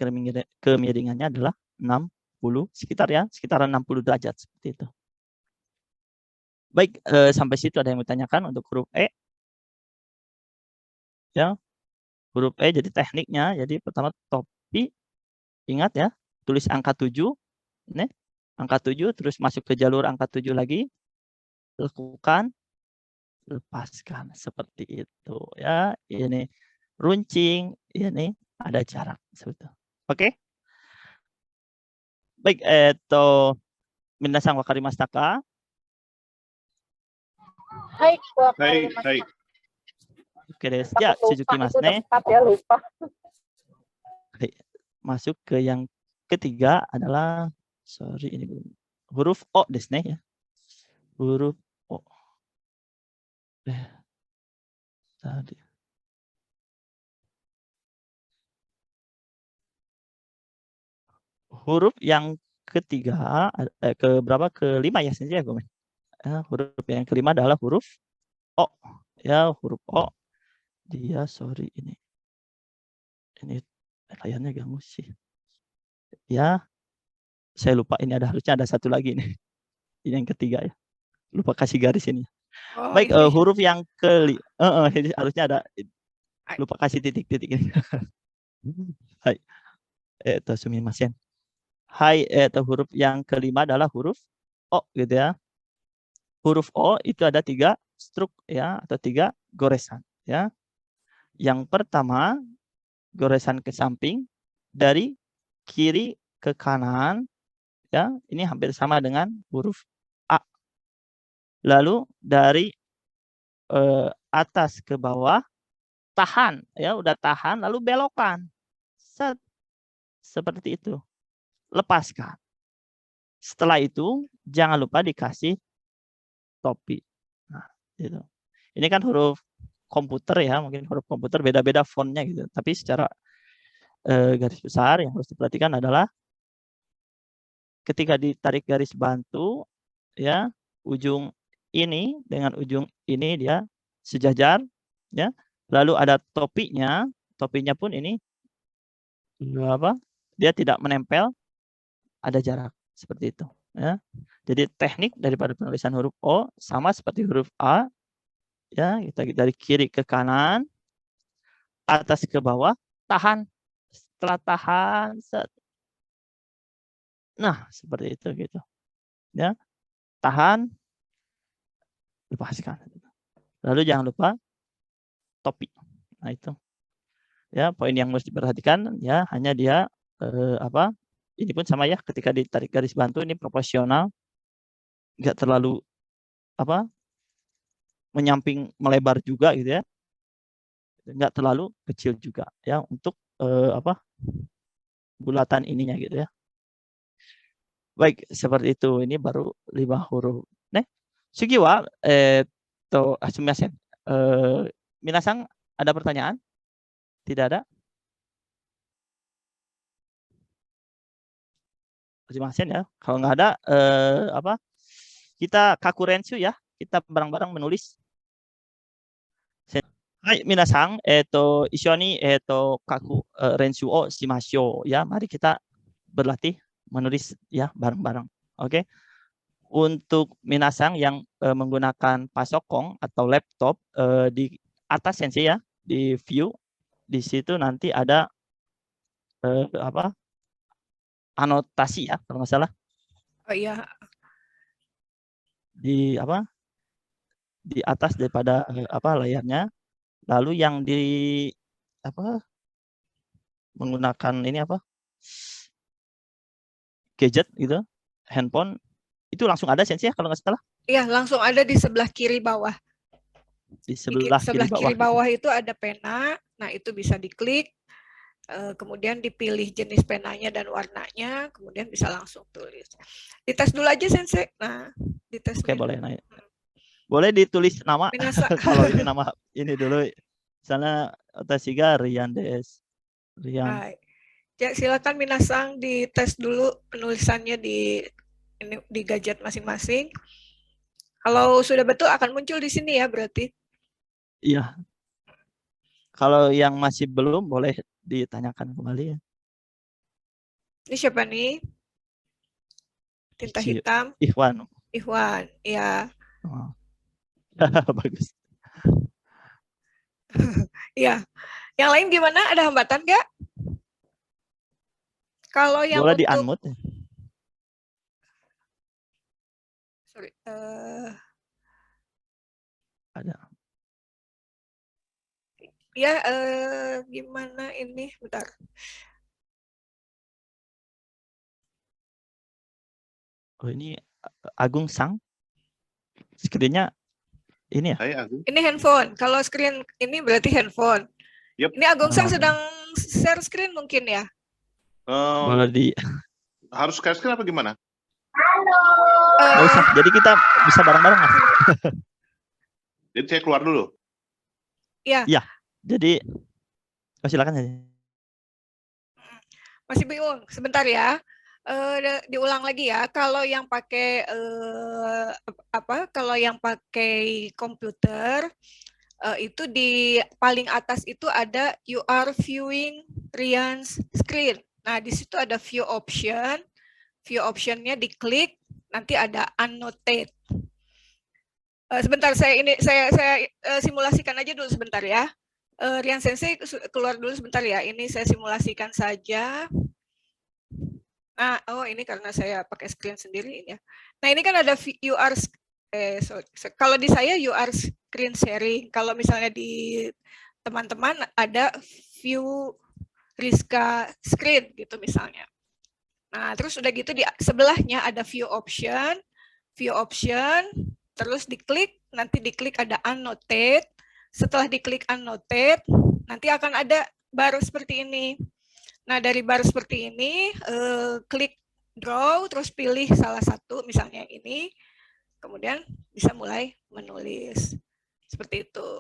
S1: kemiringannya adalah 60 sekitar 60 derajat seperti itu. Baik, sampai situ ada yang bertanyakan untuk huruf E. Ya, huruf E jadi tekniknya, jadi pertama topi, ingat ya, tulis angka 7, nih, angka 7, terus masuk ke jalur angka 7 lagi, lekukan, lepaskan, seperti itu ya. Ini runcing, ini ada jarak, seperti itu. Oke? Baik, minasang wakarimashita ka?
S4: Hai,
S6: Hai.
S1: Oke desu. Ya, suzukimasu ne.
S4: Lupa.
S1: Masuk ke yang ketiga adalah ini belum. Huruf O desu ne ya. Huruf O. Tadi. Huruf yang ketiga, kelima ya sensei ya, Gomen. Huruf yang kelima adalah huruf O. Ya, huruf O. Dia ini layarnya ganggu sih. Ya, saya lupa ini harusnya ada satu lagi nih. Ini yang ketiga ya. Lupa kasih garis ini.
S2: Oh,
S1: Baik,
S2: ini.
S1: huruf yang harusnya ada, lupa kasih titik-titik ini. Hai. Sumimasen. Hai, huruf yang kelima adalah huruf O gitu ya. Huruf O itu ada 3 struk ya, atau 3 goresan ya. Yang pertama, goresan ke samping dari kiri ke kanan ya, ini hampir sama dengan huruf A. Lalu dari atas ke bawah tahan ya, udah tahan lalu belokan. Set. Seperti itu. Lepaskan. Setelah itu jangan lupa dikasih topi. Nah, gitu. Ini kan huruf komputer ya, mungkin huruf komputer beda-beda fontnya gitu. Tapi secara garis besar yang harus diperhatikan adalah ketika ditarik garis bantu ya, ujung ini dengan ujung ini dia sejajar ya. Lalu ada topinya pun ini dia tidak menempel, ada jarak seperti itu ya. Jadi teknik daripada penulisan huruf O sama seperti huruf A ya, kita dari kiri ke kanan, atas ke bawah, tahan. Setelah tahan, set. Nah, seperti itu gitu. Ya. Tahan, lepaskan. Lalu jangan lupa topi. Nah, itu. Ya, poin yang harus diperhatikan ya, hanya dia ini pun sama ya, ketika ditarik garis bantu ini proporsional, nggak terlalu menyamping melebar juga gitu ya, nggak terlalu kecil juga ya, untuk bulatan ininya gitu ya. Baik, seperti itu. Ini baru 5 huruf. Nih, sugiwa sumimasen. Minasang ada pertanyaan? Tidak ada? Sumimasen ya. Kalau nggak ada kita kakurensu ya. Kita bareng-bareng menulis. Hai, minasang, isyo ni kaku rensu o shimashou ya. Mari kita berlatih menulis ya bareng-bareng. Oke. Untuk minasang yang menggunakan pasokong atau laptop, di atas sensei ya, di view di situ nanti ada anotasi ya kalau nggak salah.
S2: Oh iya.
S1: Di di atas daripada layarnya. Lalu yang di menggunakan ini gadget gitu, handphone, Itu langsung ada Sensei ya, kalau nggak salah
S2: Iya, langsung ada di sebelah kiri bawah.
S1: di
S2: Di
S1: sebelah kiri
S2: kiri
S1: bawah.
S2: bawah itu ada pena. Nah, itu bisa diklik. Kemudian dipilih jenis penanya dan warnanya, kemudian bisa langsung tulis. Dites dulu aja Sensei. Nah, dites.
S1: Oke, boleh. Nah, boleh ditulis nama.
S2: Minasa.
S1: Kalau ini nama ini dulu. Sana Otasiga Rian Des. Rian.
S2: Hai. Ya, silakan Minasang dites dulu penulisannya di gadget masing-masing. Kalau sudah betul akan muncul di sini ya berarti.
S1: Iya. Kalau yang masih belum boleh ditanyakan kembali ya.
S2: Ini siapa nih? Tinta
S1: Si
S2: hitam.
S1: Ikhwan.
S2: Ikhwan, ya.
S1: Oh. Bagus.
S2: Iya. Yang lain gimana? Ada hambatan nggak? Kalau yang
S1: Boleh
S2: untuk
S1: di-unmute ya?
S2: sorry,
S1: Ada.
S2: ya gimana ini? Bentar.
S1: Oh, ini Agung Sang. Screen-nya ini ya?
S6: Hai Agung.
S2: Ini handphone. Kalau screen ini berarti handphone.
S6: Yep.
S2: Ini Agung Sang
S1: Oh.
S2: sedang share screen mungkin ya?
S1: Boleh di
S6: Harus share screen apa gimana?
S1: nggak usah. Jadi kita bisa bareng-bareng Mas.
S6: Jadi saya keluar dulu.
S2: Iya.
S1: Jadi silakan aja.
S2: Masih bingung. Sebentar ya. Diulang lagi ya. Kalau yang pakai Kalau yang pakai komputer itu di paling atas itu ada you are viewing Rian's screen. Nah, di situ ada view option. View optionnya diklik, nanti ada annotate. Sebentar, saya simulasikan aja dulu sebentar ya. Rian Sensei keluar dulu sebentar ya. Ini saya simulasikan saja. Nah, oh ini karena saya pakai screen sendiri ya. Nah, ini kan ada kalau di saya you are screen sharing. Kalau misalnya di teman-teman ada view Rizka screen gitu misalnya. Nah, terus udah gitu di sebelahnya ada view option, terus diklik, nanti diklik ada annotate. Setelah diklik annotate, nanti akan ada bar seperti ini. Nah, dari bar seperti ini, klik draw, terus pilih salah satu, misalnya ini, kemudian bisa mulai menulis. Seperti itu.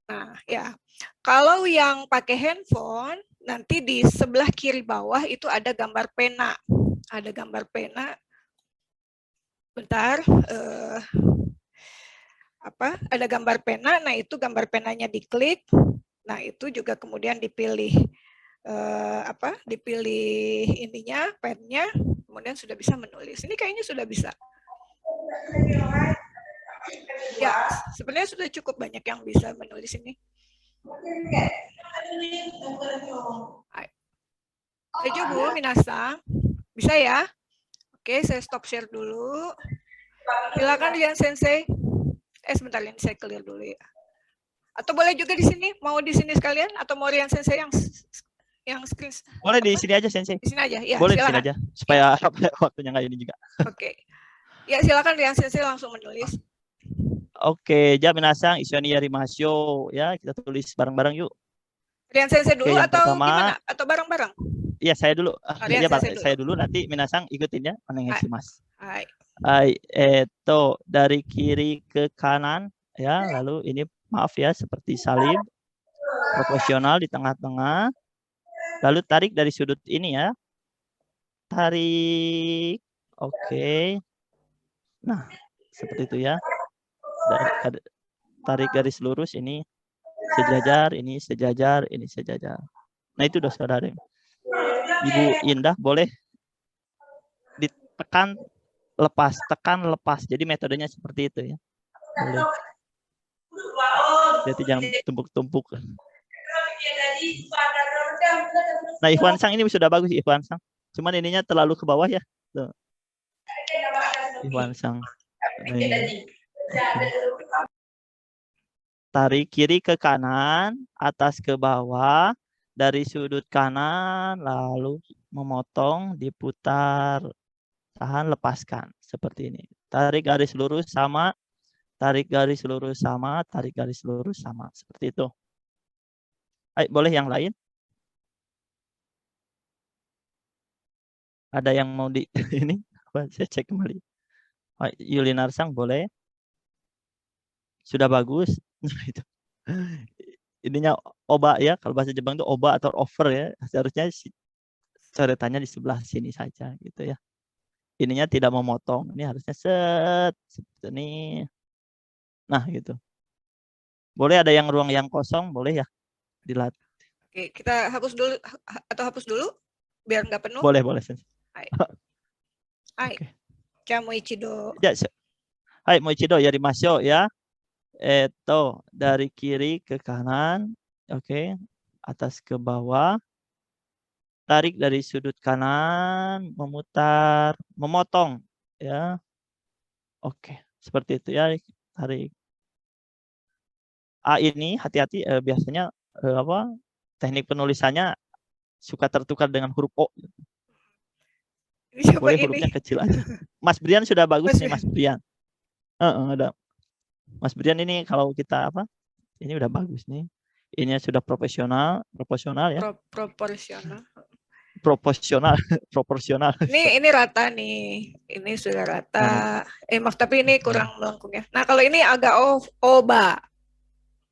S2: Nah, ya. Kalau yang pakai handphone, nanti di sebelah kiri bawah itu ada gambar pena. Ada gambar pena. Bentar. Ada gambar pena. Nah, itu gambar penanya diklik. Nah, itu juga kemudian dipilih dipilih ininya, pennya, kemudian sudah bisa menulis. Ini kayaknya sudah bisa. Ya, sebenarnya sudah cukup banyak yang bisa menulis ini. Ayo Bu, Minasang. Bisa ya? Oke, saya stop share dulu. Silakan Rian Sensei. Sebentar, ini saya clear dulu ya. Atau boleh juga di sini? Mau di sini sekalian? Atau mau Rian Sensei yang screen?
S1: Boleh di sini aja Sensei.
S2: Di sini aja, ya.
S1: Boleh di
S2: silakan.
S1: sini aja supaya waktunya nggak ini juga.
S2: Oke. Ya, silakan Rian Sensei langsung menulis.
S1: Oke, ja Minasang Isoni Yarimasyo ya, kita tulis bareng-bareng yuk.
S2: Rian Sensei dulu
S1: yang
S2: atau
S1: pertama,
S2: gimana? Atau bareng-bareng?
S1: Iya, saya dulu.
S2: Rian
S1: Iya,
S2: Sensei
S1: saya dulu nanti Minasang ikutin ya, menengesi Mas.
S2: Hai.
S1: Itu dari kiri ke kanan ya, lalu ini maaf ya seperti salib proporsional di tengah-tengah. Lalu tarik dari sudut ini ya. Tarik. Oke. Nah, seperti itu ya. Tarik garis lurus ini sejajar, ini sejajar, ini sejajar. Nah, itu udah saudara. Ibu Indah boleh ditekan lepas, tekan lepas. Jadi metodenya seperti itu ya. Boleh. Jadi jangan tumpuk-tumpuk. Nah, Ikhwan Sang ini sudah bagus Ikhwan Sang. Cuman ininya terlalu ke bawah ya. Tuh. Ikhwan Sang. Tarik kiri ke kanan, atas ke bawah, dari sudut kanan lalu memotong, diputar, tahan, lepaskan seperti ini. Tarik garis lurus sama, tarik garis lurus sama, tarik garis lurus sama seperti itu. Ayo, boleh yang lain? Ada yang mau di ini? Saya cek kembali. Yuli Narsang boleh. Sudah bagus. Itu. Ininya oba ya, kalau bahasa Jepang itu oba atau over ya. Seharusnya coretannya di sebelah sini saja gitu ya. Ininya tidak memotong. Ini harusnya set seperti ini. Nah, gitu. Boleh ada yang ruang yang kosong, boleh ya dilatih.
S2: Oke, kita hapus dulu atau hapus dulu biar nggak penuh.
S1: Boleh, boleh.
S2: Hai.
S1: Oke.
S2: Kamuichido.
S1: Ya, hai Moichido yarimasho ya. Dari kiri ke kanan. Oke. Atas ke bawah. Tarik dari sudut kanan, memutar, memotong ya. Oke, seperti itu ya. Tarik. A ini hati-hati biasanya teknik penulisannya suka tertukar dengan huruf O.
S2: Ini siapa
S1: Boleh
S2: ini?
S1: hurufnya kecil aja. Mas Brian sudah bagus
S2: Mas
S1: nih Mas Brian. Ada. Mas Brian ini kalau kita ini udah bagus nih. Ini sudah proporsional ya.
S2: Proporsional.
S1: Proporsional.
S2: Ini rata nih. Ini sudah rata. Maaf tapi ini kurang melengkung ya. Nah, kalau ini agak oba.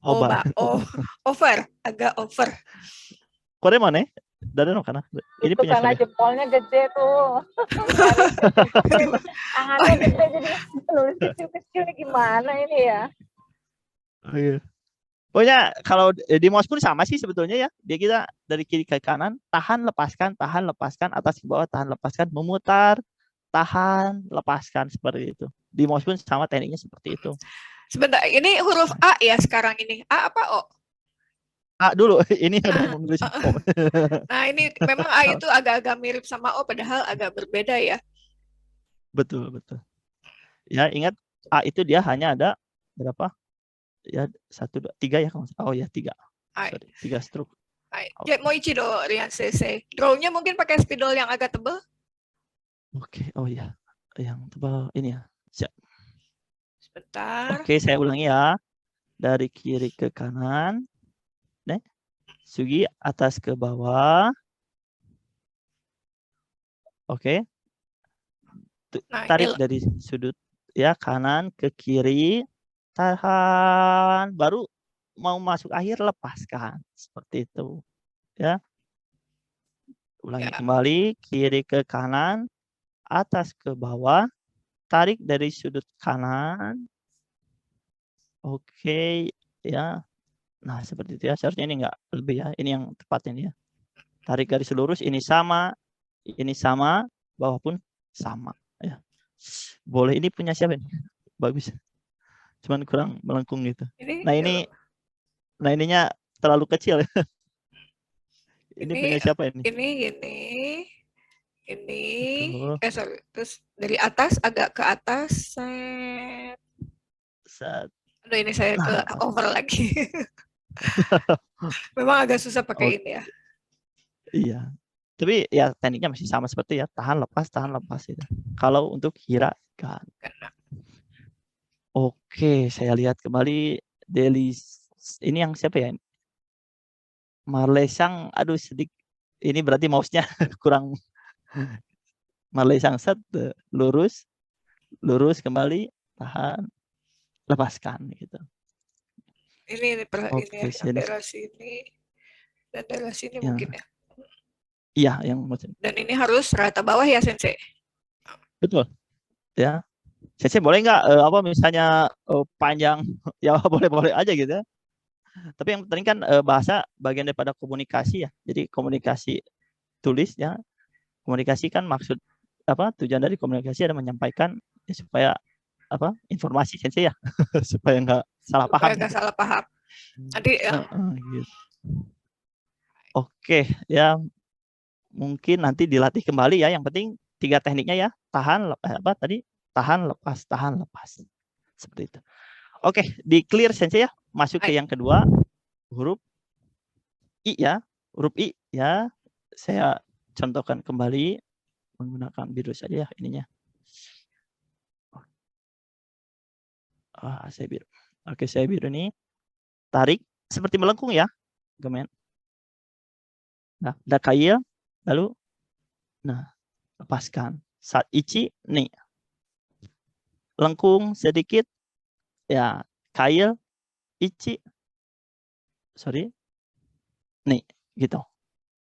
S2: Over, agak over.
S1: Kore mana? Dari no kana? Ini
S4: Itu
S1: punya
S4: karena
S1: saya.
S4: jempolnya gede tuh. Tangannya gede jadi nulis kecil-kecil nih gimana ini ya?
S1: Oh, iya. Pokoknya kalau di mouse pun sama sih sebetulnya ya. Dia kita dari kiri ke kanan, tahan, lepaskan, atas ke bawah, tahan, lepaskan, memutar, tahan, lepaskan seperti itu. Di mouse pun sama tekniknya seperti itu.
S2: Sebentar, ini huruf A ya sekarang ini. A apa O?
S1: A dulu, ini udah menulis O.
S2: Nah, ini memang A itu agak-agak mirip sama O, padahal agak berbeda ya.
S1: Betul, betul. Ya, ingat A itu dia hanya ada berapa? Ya, 1, 2, 3 ya. Oh ya, 3. Sorry, 3 stroke.
S2: Moichido, Rian Sensei. Draw-nya mungkin pakai spidol yang agak tebal.
S1: Oke, oh ya. Yang tebal ini ya. Siap.
S2: Sebentar.
S1: Oke, saya ulangi ya. Dari kiri ke kanan. Sugi atas ke bawah. Oke. Tarik dari sudut ya kanan ke kiri. Tahan. Baru mau masuk akhir lepaskan. Seperti itu. Ya. Ulangi kembali. Kiri ke kanan. Atas ke bawah. Tarik dari sudut kanan. Oke. Ya. Nah, seperti itu ya. Seharusnya ini enggak lebih ya. Ini yang tepat ini ya. Tarik garis lurus. Ini sama. Ini sama. Bawah pun sama. Ya. Boleh. Ini punya siapa ini? Bagus. Cuman kurang melengkung gitu. Nah, ini. Nah, ininya terlalu kecil ya. Ini punya siapa ini?
S2: Ini. Sorry. Terus dari atas agak ke atas. Aduh, ini saya ke over lagi. Memang agak susah pakai ini ya.
S1: Iya. Tapi ya tekniknya masih sama seperti ya. Tahan lepas itu. Kalau untuk hiragan. Oke, saya lihat kembali ini yang siapa ya? Marlesang, aduh sedikit. Ini berarti mouse-nya kurang. Marlesang set lurus kembali, tahan, lepaskan gitu.
S2: Ini daerah sini dan daerah sini ya. Mungkin ya.
S1: Iya, yang maksudnya.
S2: Dan ini harus rata bawah ya, Sensei.
S1: Betul. Ya. Sensei boleh nggak misalnya panjang ya boleh aja gitu ya. Tapi yang penting kan bahasa bagian daripada komunikasi ya. Jadi komunikasi tulis ya. Komunikasi kan maksud tujuan dari komunikasi adalah menyampaikan ya, supaya informasi Sensei ya. Supaya nggak salah paham.
S2: Supaya nggak salah paham. Nanti
S1: gitu. Oke, ya mungkin nanti dilatih kembali ya. Yang penting 3 tekniknya ya. Tahan tahan lepas. Seperti itu. Oke, di clear Sensei ya. Masuk ke yang kedua, huruf I ya. Huruf I ya, saya contohkan kembali menggunakan biru saja ya ininya. Saya biru. Oke, saya biru nih. Tarik seperti melengkung ya, Gemen. Nah, ada kail, lalu lepaskan. Saat ichi nih. Lengkung sedikit ya, kail ichi. Sorry. Nih, gitu.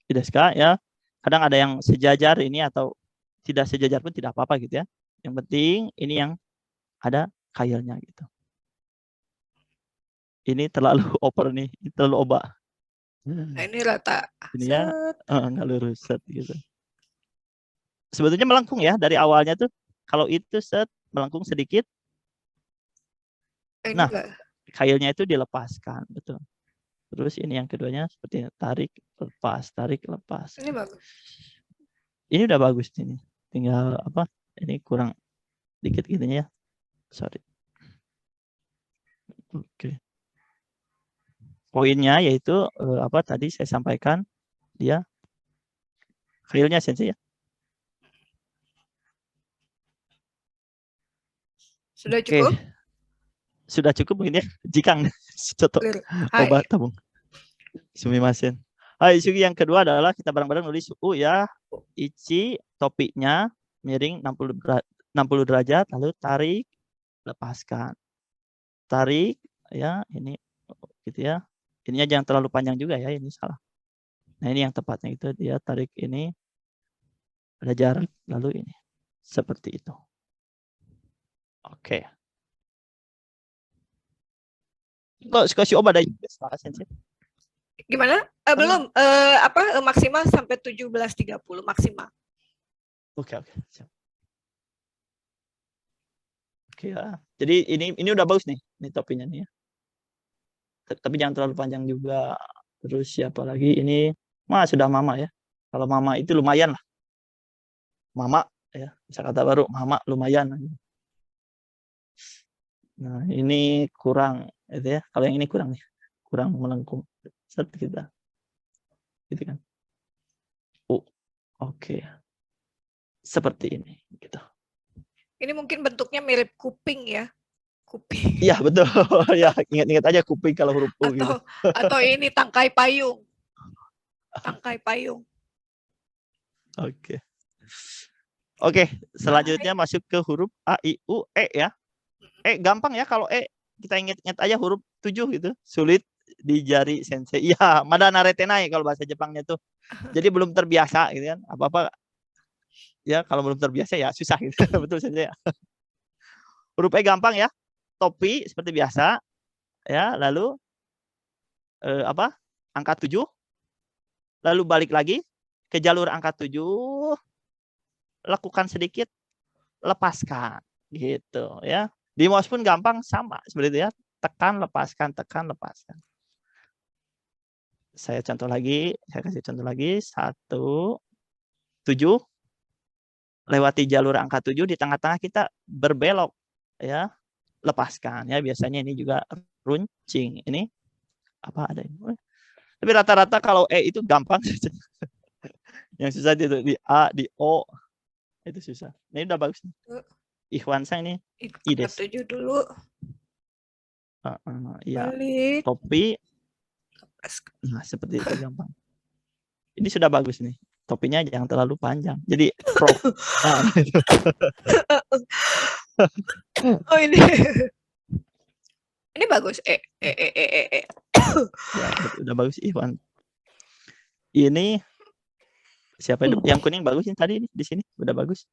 S1: Tidak suka ya. Kadang ada yang sejajar ini atau tidak sejajar pun tidak apa-apa gitu ya. Yang penting ini yang ada kailnya gitu. Ini terlalu over nih, ini terlalu oba.
S2: Nah, ini rata.
S1: Ini ya nggak lurus set gitu. Sebetulnya melengkung ya dari awalnya tuh. Kalau itu set melengkung sedikit.
S2: Ini
S1: Nah,
S2: enggak.
S1: kailnya itu dilepaskan, betul. Terus ini yang keduanya seperti tarik, lepas, tarik, lepas.
S2: Ini bagus.
S1: Ini udah bagus ini. Tinggal apa? Ini kurang dikit gitunya ya. Sorry. Oke. Poinnya yaitu apa tadi saya sampaikan dia kailnya sensei ya.
S2: Sudah cukup?
S1: Sudah cukup mungkin ya. Jikang contoh obat tabung. Sumimasen. Hai, Sugi yang kedua adalah kita bareng-bareng nulis ya. Ichi topiknya miring 60 derajat lalu tarik, lepaskan. Tarik ya, ini gitu ya. Ininya jangan terlalu panjang juga ya, ini salah. Nah, ini yang tepatnya itu dia tarik ini ada jarak lalu ini. Seperti itu. Oke. Kok kasih obat ada sensei?
S2: Gimana? Belum. Maksimal sampai 17.30 maksimal.
S1: Oke. Siap. Oke ya. Jadi ini udah bagus nih, ini topinya nih ya. Tapi jangan terlalu panjang juga. Terus siapa lagi ini? Sudah mama ya. Kalau mama itu lumayan lah. Mama ya, bisa kata baru mama lumayan. Nah, ini kurang itu ya. Kalau yang ini kurang nih. Kurang melengkung. Set kita. Gitu kan. Oke. Seperti ini gitu.
S2: Ini mungkin bentuknya mirip kuping ya. Kuping.
S1: Iya, betul. Ya, ingat-ingat aja kuping kalau huruf U gitu.
S2: Atau ini tangkai payung. Tangkai payung.
S1: Oke. Oke, selanjutnya masuk ke huruf A, I, U, E ya. Gampang ya kalau kita ingat-ingat aja huruf 7 gitu. Sulit di jari sensei. Ya, madana retenai kalau bahasa Jepangnya tuh. Jadi belum terbiasa gitu kan. Apa-apa ya kalau belum terbiasa ya susah gitu. Betul sensei ya. Huruf E gampang ya. Topi seperti biasa. Ya, lalu angka 7. Lalu balik lagi ke jalur angka 7. Lakukan sedikit, lepaskan gitu ya. Di mouse pun gampang sama seperti itu ya. Tekan, lepaskan, tekan, lepaskan. Saya kasih contoh lagi. 1, 7. Lewati jalur angka 7 di tengah-tengah kita berbelok ya. Lepaskan ya. Biasanya ini juga runcing. Ini apa ada ini? Tapi rata-rata kalau itu gampang. Yang susah itu di A, di O. Itu susah. Ini udah bagus nih. Ikhwansa ini ides.
S2: 7 dulu.
S1: Ya.
S2: Balik.
S1: Topi. Nah, seperti itu gampang. Ini sudah bagus nih. Topinya jangan terlalu panjang. Jadi prof. Nah, itu.
S2: Oh ini. Ini bagus. Ya,
S1: udah bagus Ikhwan. Ini siapa itu? Yang kuning bagus ini tadi nih di sini udah bagus.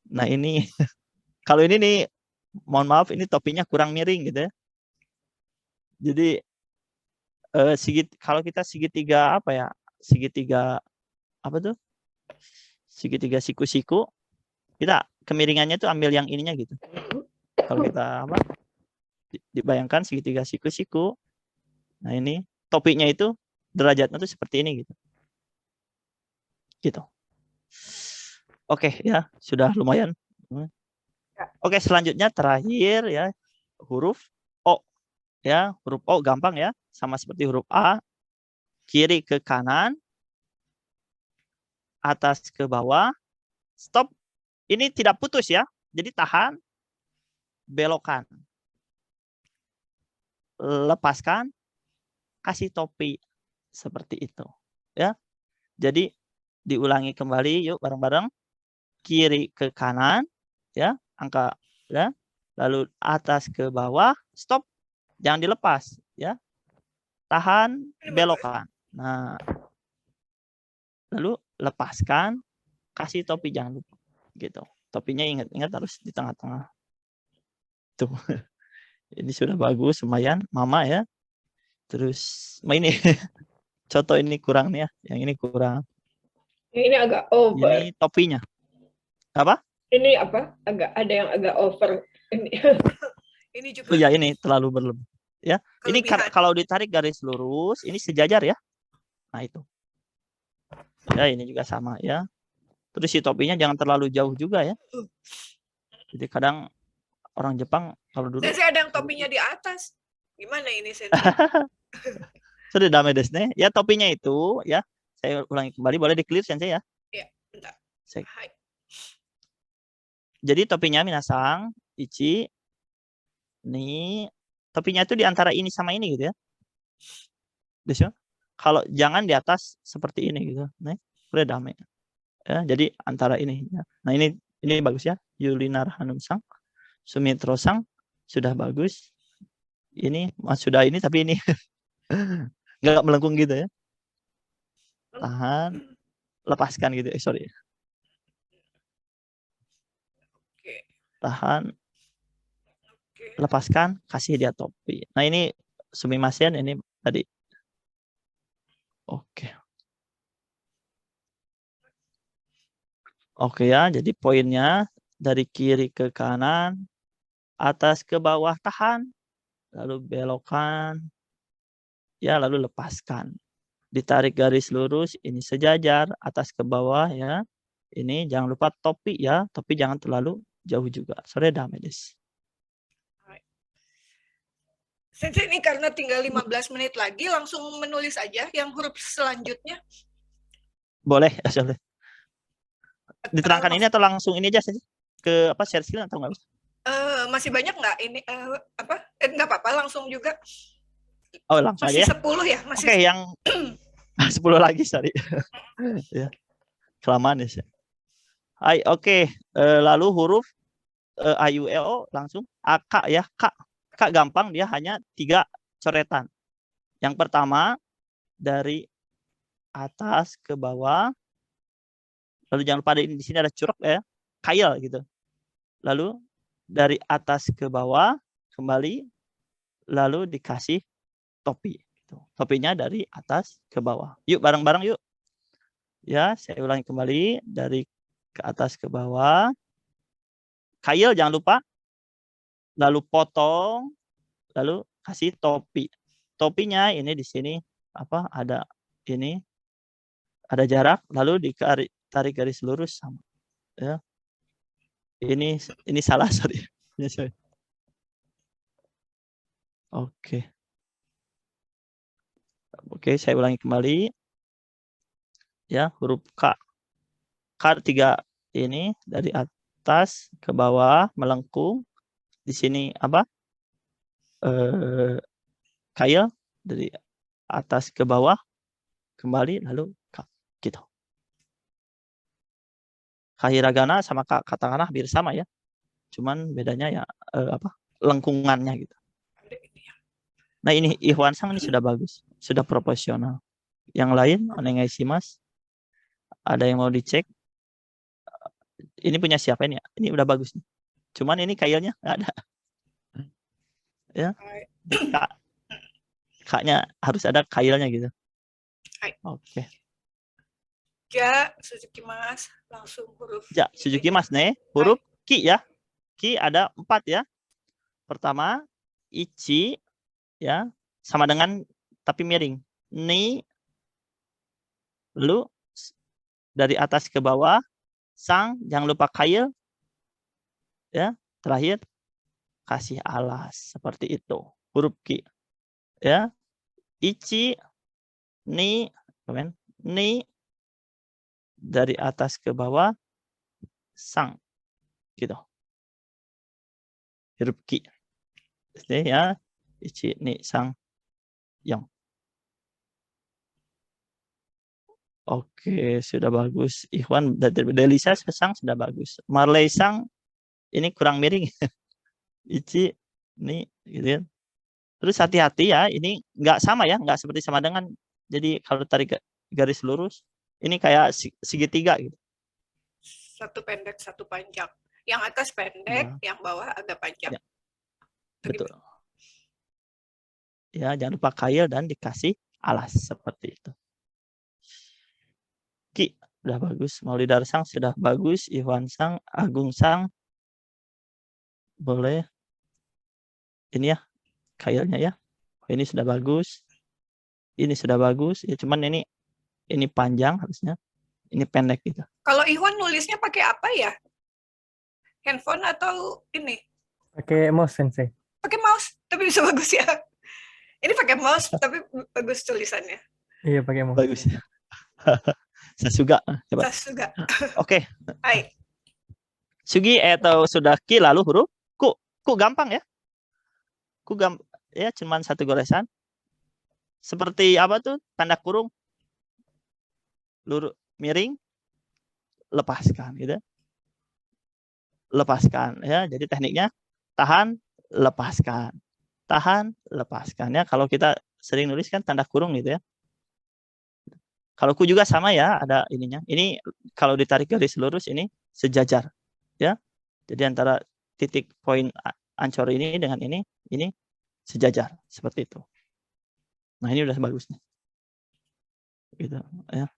S1: Nah, ini kalau ini nih mohon maaf ini topinya kurang miring gitu ya. Jadi kalau kita segitiga apa ya? Segitiga apa tuh? Segitiga siku-siku. Kita kemiringannya tuh ambil yang ininya gitu. Kalau kita apa? Dibayangkan segitiga siku-siku. Nah, ini topinya itu derajatnya tuh seperti ini gitu. Gitu. Oke ya, sudah lumayan. Oke, selanjutnya terakhir ya huruf O ya, huruf O gampang ya, sama seperti huruf A. kiri ke kanan, atas ke bawah, stop. Ini tidak putus ya. Jadi tahan, belokkan. Lepaskan, kasih topi. Seperti itu. Ya. Jadi diulangi kembali yuk bareng-bareng. Kiri ke kanan, ya, angka ya. Lalu atas ke bawah, stop. Jangan dilepas, ya. Tahan, belokkan. Nah, lalu lepaskan, kasih topi, jangan lupa gitu. Topinya ingat harus di tengah-tengah. Tuh. Ini sudah bagus lumayan, mama ya. Terus ini contoh ini kurang nih ya, yang ini kurang.
S7: Ini agak over.
S1: Ini topinya. Apa?
S7: Ini apa? Ada yang agak over.
S2: Ini juga
S1: Oh ya, ini terlalu berlebih. Ya, ini
S2: kelebihan.
S1: kalau ditarik garis lurus, ini sejajar ya. Nah, itu. Ya, ini juga sama ya. Terus si topinya jangan terlalu jauh juga ya. Jadi kadang orang Jepang kalau dulu
S2: Sensei ada yang topinya di atas. Gimana ini Sensei?
S1: sudah dame desu ne. Ya, topinya itu ya. Saya ulangi kembali, boleh di-clear Sensei ya?
S2: Iya, bentar. Hai.
S1: Jadi topinya minasang, ichi, ni, topinya itu di antara ini sama ini gitu ya. Desu. Kalau jangan di atas seperti ini gitu. Nih, udah dame. Ya, jadi antara ini ya. Nah, ini bagus ya. Yulinar Hanum-sang, Sumitro-sang sudah bagus. Ini sudah ini tapi ini nggak melengkung gitu ya. Tahan, lepaskan gitu. Sorry. Tahan, lepaskan, kasih dia topi. Nah, ini sumimasen ini tadi. Oke. Oke ya, jadi poinnya dari kiri ke kanan, atas ke bawah tahan, lalu belokkan, ya lalu lepaskan. Ditarik garis lurus, ini sejajar, atas ke bawah ya. Ini jangan lupa topi ya, topi jangan terlalu jauh juga. Sore dame desu.
S2: Sensei ini karena tinggal 15 menit lagi, langsung menulis aja yang huruf selanjutnya.
S1: Boleh, boleh. Diterangkan ini atau langsung ini aja saja ke apa share screen atau enggak?
S2: Masih banyak nggak ini apa? Nggak apa-apa, langsung juga.
S1: Oh, langsung
S2: Masih
S1: aja ya.
S2: 10 ya, masih.
S1: Oke, yang 10 lagi, sorry. Ya. Kelamaan ya. Hai, oke. Lalu huruf A, U, E, O langsung AK ya. K gampang, dia hanya 3 coretan. Yang pertama dari atas ke bawah. Lalu jangan lupa di sini ada curug ya. Kail gitu. Lalu dari atas ke bawah kembali, lalu dikasih topi. Topinya dari atas ke bawah. Yuk bareng-bareng yuk. Ya, saya ulangi kembali dari ke atas ke bawah. Kail jangan lupa. Lalu potong, lalu kasih topi. Topinya ini di sini apa? Ada ini. Ada jarak, lalu ditarik garis lurus sama. Ya. Ini salah, sorry. Oke. Oke, saya ulangi kembali. Ya, huruf K. K 3 ini dari atas ke bawah melengkung. Di sini apa? Kail dari atas ke bawah kembali lalu K gitu. Kahiragana sama katakana hampir sama ya. Cuman bedanya ya apa? Lengkungannya gitu. Nah, ini Ihwansang ini sudah bagus, sudah proporsional. Yang lain, onegaishimasu. Ada yang mau dicek? Ini punya siapa ini ya? Ini udah bagus nih. Cuman ini kailnya nggak ada. Ya. Kaknya harus ada kailnya gitu. Oke.
S2: Ja, Suzuki Mas, langsung huruf.
S1: Ja, Suzuki Mas nih, huruf Ki ya. Ki ada 4 ya. Pertama, ichi ya, sama dengan tapi miring. Ni, lalu dari atas ke bawah, sang, jangan lupa kail. Ya, terakhir kasih alas seperti itu. Huruf Ki. Ya. Ichi, Ni, ni dari atas ke bawah, sang, gitu. Huruf ki. Ini ya, ichi, ni, sang, yang. Oke, sudah bagus. Ikhwan, Delisa sang sudah bagus. Marley sang, ini kurang miring. Ichi, ini, gitu ya. Terus hati-hati ya, ini nggak sama ya, nggak seperti sama dengan. Jadi kalau tarik garis lurus, ini kayak segitiga gitu.
S2: Satu pendek, satu panjang. Yang atas pendek, yang bawah agak panjang.
S1: Ya. Betul. Ya, jangan lupa kail dan dikasih alas seperti itu. Ki, udah bagus. Maulidar sang sudah bagus. Iwan sang, Agung sang, boleh. Ini ya, kailnya ya. Ini sudah bagus. Ini sudah bagus. Ya, cuman ini panjang harusnya. Ini pendek gitu.
S2: Kalau Iwan nulisnya pakai apa ya? Handphone atau ini?
S5: Pakai mouse Sensei.
S2: Pakai mouse, tapi bisa bagus ya. Ini pakai mouse, tapi bagus tulisannya.
S5: Iya pakai mouse.
S1: Bagus. Saya juga. Hebat.
S2: Saya juga.
S1: Oke.
S2: Hai.
S1: Sugi atau sudah ki lalu huruf ku. Ku gampang ya. Ku ya cuman satu goresan. Seperti apa tuh? Tanda kurung. Lurus miring, lepaskan gitu. Lepaskan ya. Jadi tekniknya tahan, lepaskan. Tahan, lepaskan ya. Kalau kita sering nulis kan tanda kurung gitu ya. Kalau ku juga sama ya, ada ininya. Ini kalau ditarik garis lurus ini sejajar ya. Jadi antara titik poin ancor ini dengan ini sejajar seperti itu. Nah, ini udah bagus nih. Gitu ya.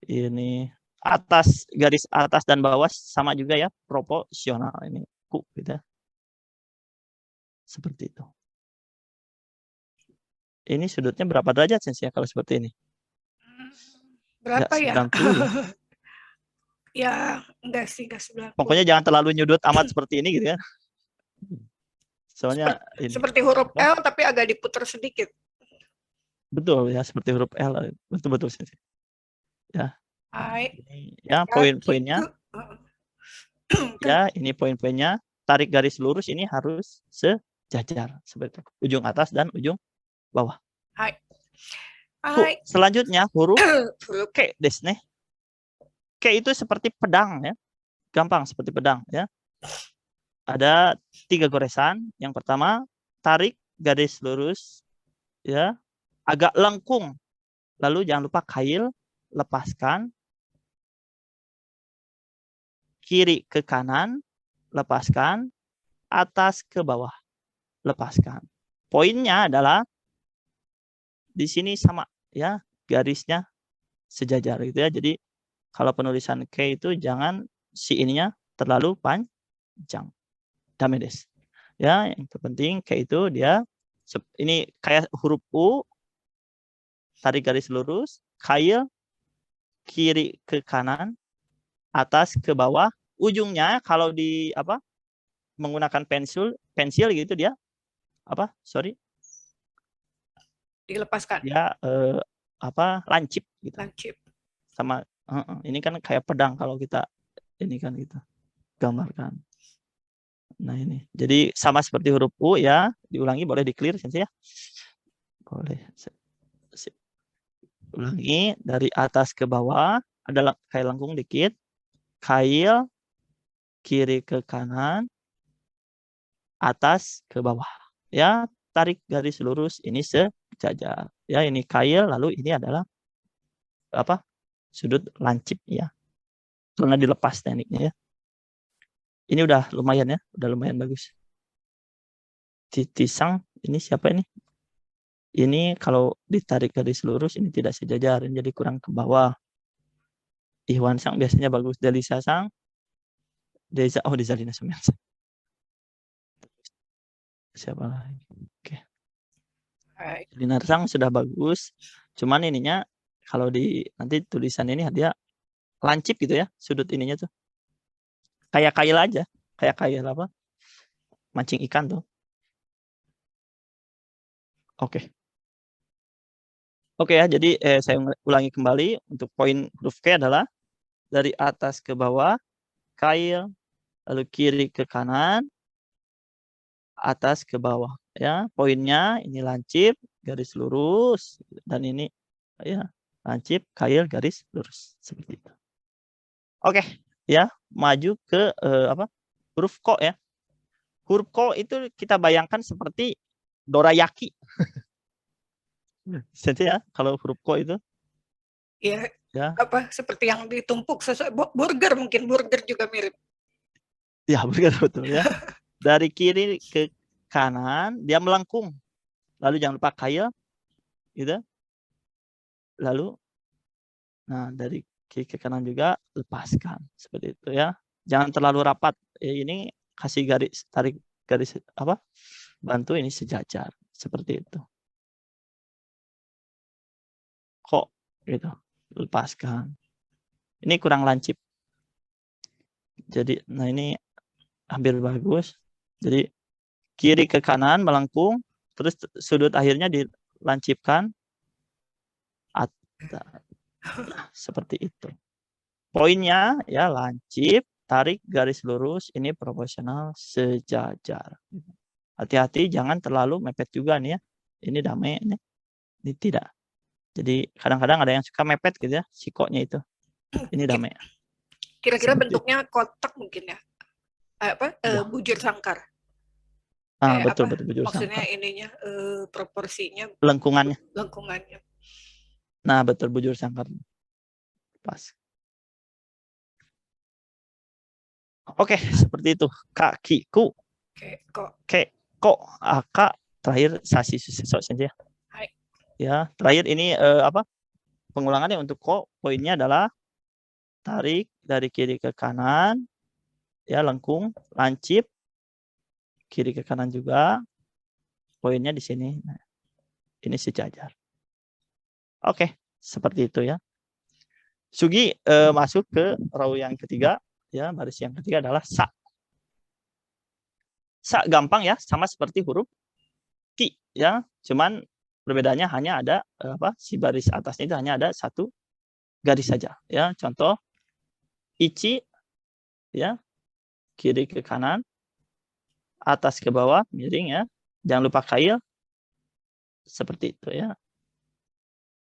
S1: Ini atas, garis atas dan bawah sama juga ya, proporsional ini ku gitu. Seperti itu. Ini sudutnya berapa derajat Sensei kalau seperti ini?
S2: Berapa ya?
S1: 90 ya.
S2: Ya, enggak sih, enggak 90.
S1: Pokoknya jangan terlalu nyudut amat seperti ini gitu ya. Soalnya
S2: seperti huruf L tapi agak diputar sedikit.
S1: Betul ya, seperti huruf L. Betul-betul Sensei. Ya.
S2: Hai.
S1: Ya, poin-poinnya. Ya, ini poin-poinnya. Tarik garis lurus ini harus sejajar seperti itu. Ujung atas dan ujung bawah.
S2: Hai.
S1: Hai. Selanjutnya huruf K desne. K itu seperti pedang ya. Gampang seperti pedang ya. Ada 3 goresan. Yang pertama, tarik garis lurus ya, agak lengkung. Lalu jangan lupa kail, lepaskan. Kiri ke kanan, lepaskan. Atas ke bawah, lepaskan. Poinnya adalah di sini sama ya, garisnya sejajar gitu ya. Jadi kalau penulisan K itu jangan si ininya terlalu panjang. Damedes. Ya, yang terpenting K itu dia ini kayak huruf U, tarik garis lurus, kail kiri ke kanan, atas ke bawah, ujungnya kalau di apa? Menggunakan pensil gitu dia apa? Sorry.
S2: Dilepaskan.
S1: Dia lancip gitu.
S2: Lancip.
S1: Sama ini kan kayak pedang kalau kita ini kan gitu. Gambarkan. Nah, ini. Jadi sama seperti huruf U ya, diulangi boleh di-clear Sensei ya. Boleh. Ulangi dari atas ke bawah, ada kayak lengkung dikit. Kail kiri ke kanan, atas ke bawah. Ya, tarik garis lurus ini sejajar. Ya, ini kail lalu ini adalah apa? Sudut lancip ya. Karena dilepas tekniknya ya. Ini udah lumayan ya, udah lumayan bagus. Titisang ini siapa ini? Ini kalau ditarik garis lurus ini tidak sejajar, jadi kurang ke bawah. Iwan sang biasanya bagus. Delisa sang, Deza, oh Dezalina Sumian. Siapa lagi? Oke. Linar sang sudah bagus. Cuman ininya kalau di nanti tulisan ini dia lancip gitu ya, sudut ininya tuh. Kayak kail aja, kayak kail apa? Mancing ikan tuh. Oke. Oke ya, jadi saya ulangi kembali untuk poin huruf K adalah dari atas ke bawah, kail, lalu kiri ke kanan, atas ke bawah. Ya, poinnya ini lancip, garis lurus, dan ini ya lancip, kail, garis lurus seperti itu. Oke, ya maju ke huruf Ko ya. Huruf Ko itu kita bayangkan seperti dorayaki. Jadi ya, kalau huruf Ko itu
S2: Iya,
S1: ya,
S2: apa seperti yang ditumpuk sesuai burger, mungkin burger juga mirip.
S1: ya betul ya. Dari kiri ke kanan dia melengkung. Lalu jangan lupa kail, gitu. Lalu, nah dari kiri ke kanan juga lepaskan seperti itu ya. Jangan terlalu rapat. Ini kasih garis, tarik garis apa? Bantu ini sejajar seperti itu. Kok gitu, lepaskan. Ini kurang lancip. Jadi, nah ini hampir bagus. Jadi kiri ke kanan melengkung, terus sudut akhirnya dilancipkan. Nah, seperti itu. Poinnya ya lancip, tarik garis lurus, ini proporsional sejajar. Hati-hati jangan terlalu mepet juga nih ya. Ini damai ini tidak. Jadi kadang-kadang ada yang suka mepet gitu ya, sikoknya itu. Ini damai.
S2: Kira-kira
S1: Seperti
S2: bentuknya kotak mungkin ya.
S1: Ya.
S2: Bujur sangkar.
S1: Betul bujur
S2: Maksudnya
S1: sangkar.
S2: ininya proporsinya
S1: Lengkungannya.
S2: lengkungannya.
S1: Nah, betul bujur sangkar. Pas. Oke, seperti itu. Kakiku. Kok aka terakhir sasi susesok saja.
S2: Hai.
S1: Ya, terakhir ini pengulangannya untuk ko, poinnya adalah tarik dari kiri ke kanan, ya lengkung, lancip, kiri ke kanan juga, poinnya di sini. Nah, ini sejajar. Oke, seperti itu ya. Sugi masuk ke row yang ketiga, ya baris yang ketiga adalah sa. Sa gampang ya, sama seperti huruf ki ya, cuman perbedaannya hanya ada si baris atasnya itu hanya ada satu garis saja ya. Contoh ichi ya, kiri ke kanan, atas ke bawah miring ya. Jangan lupa kail seperti itu ya.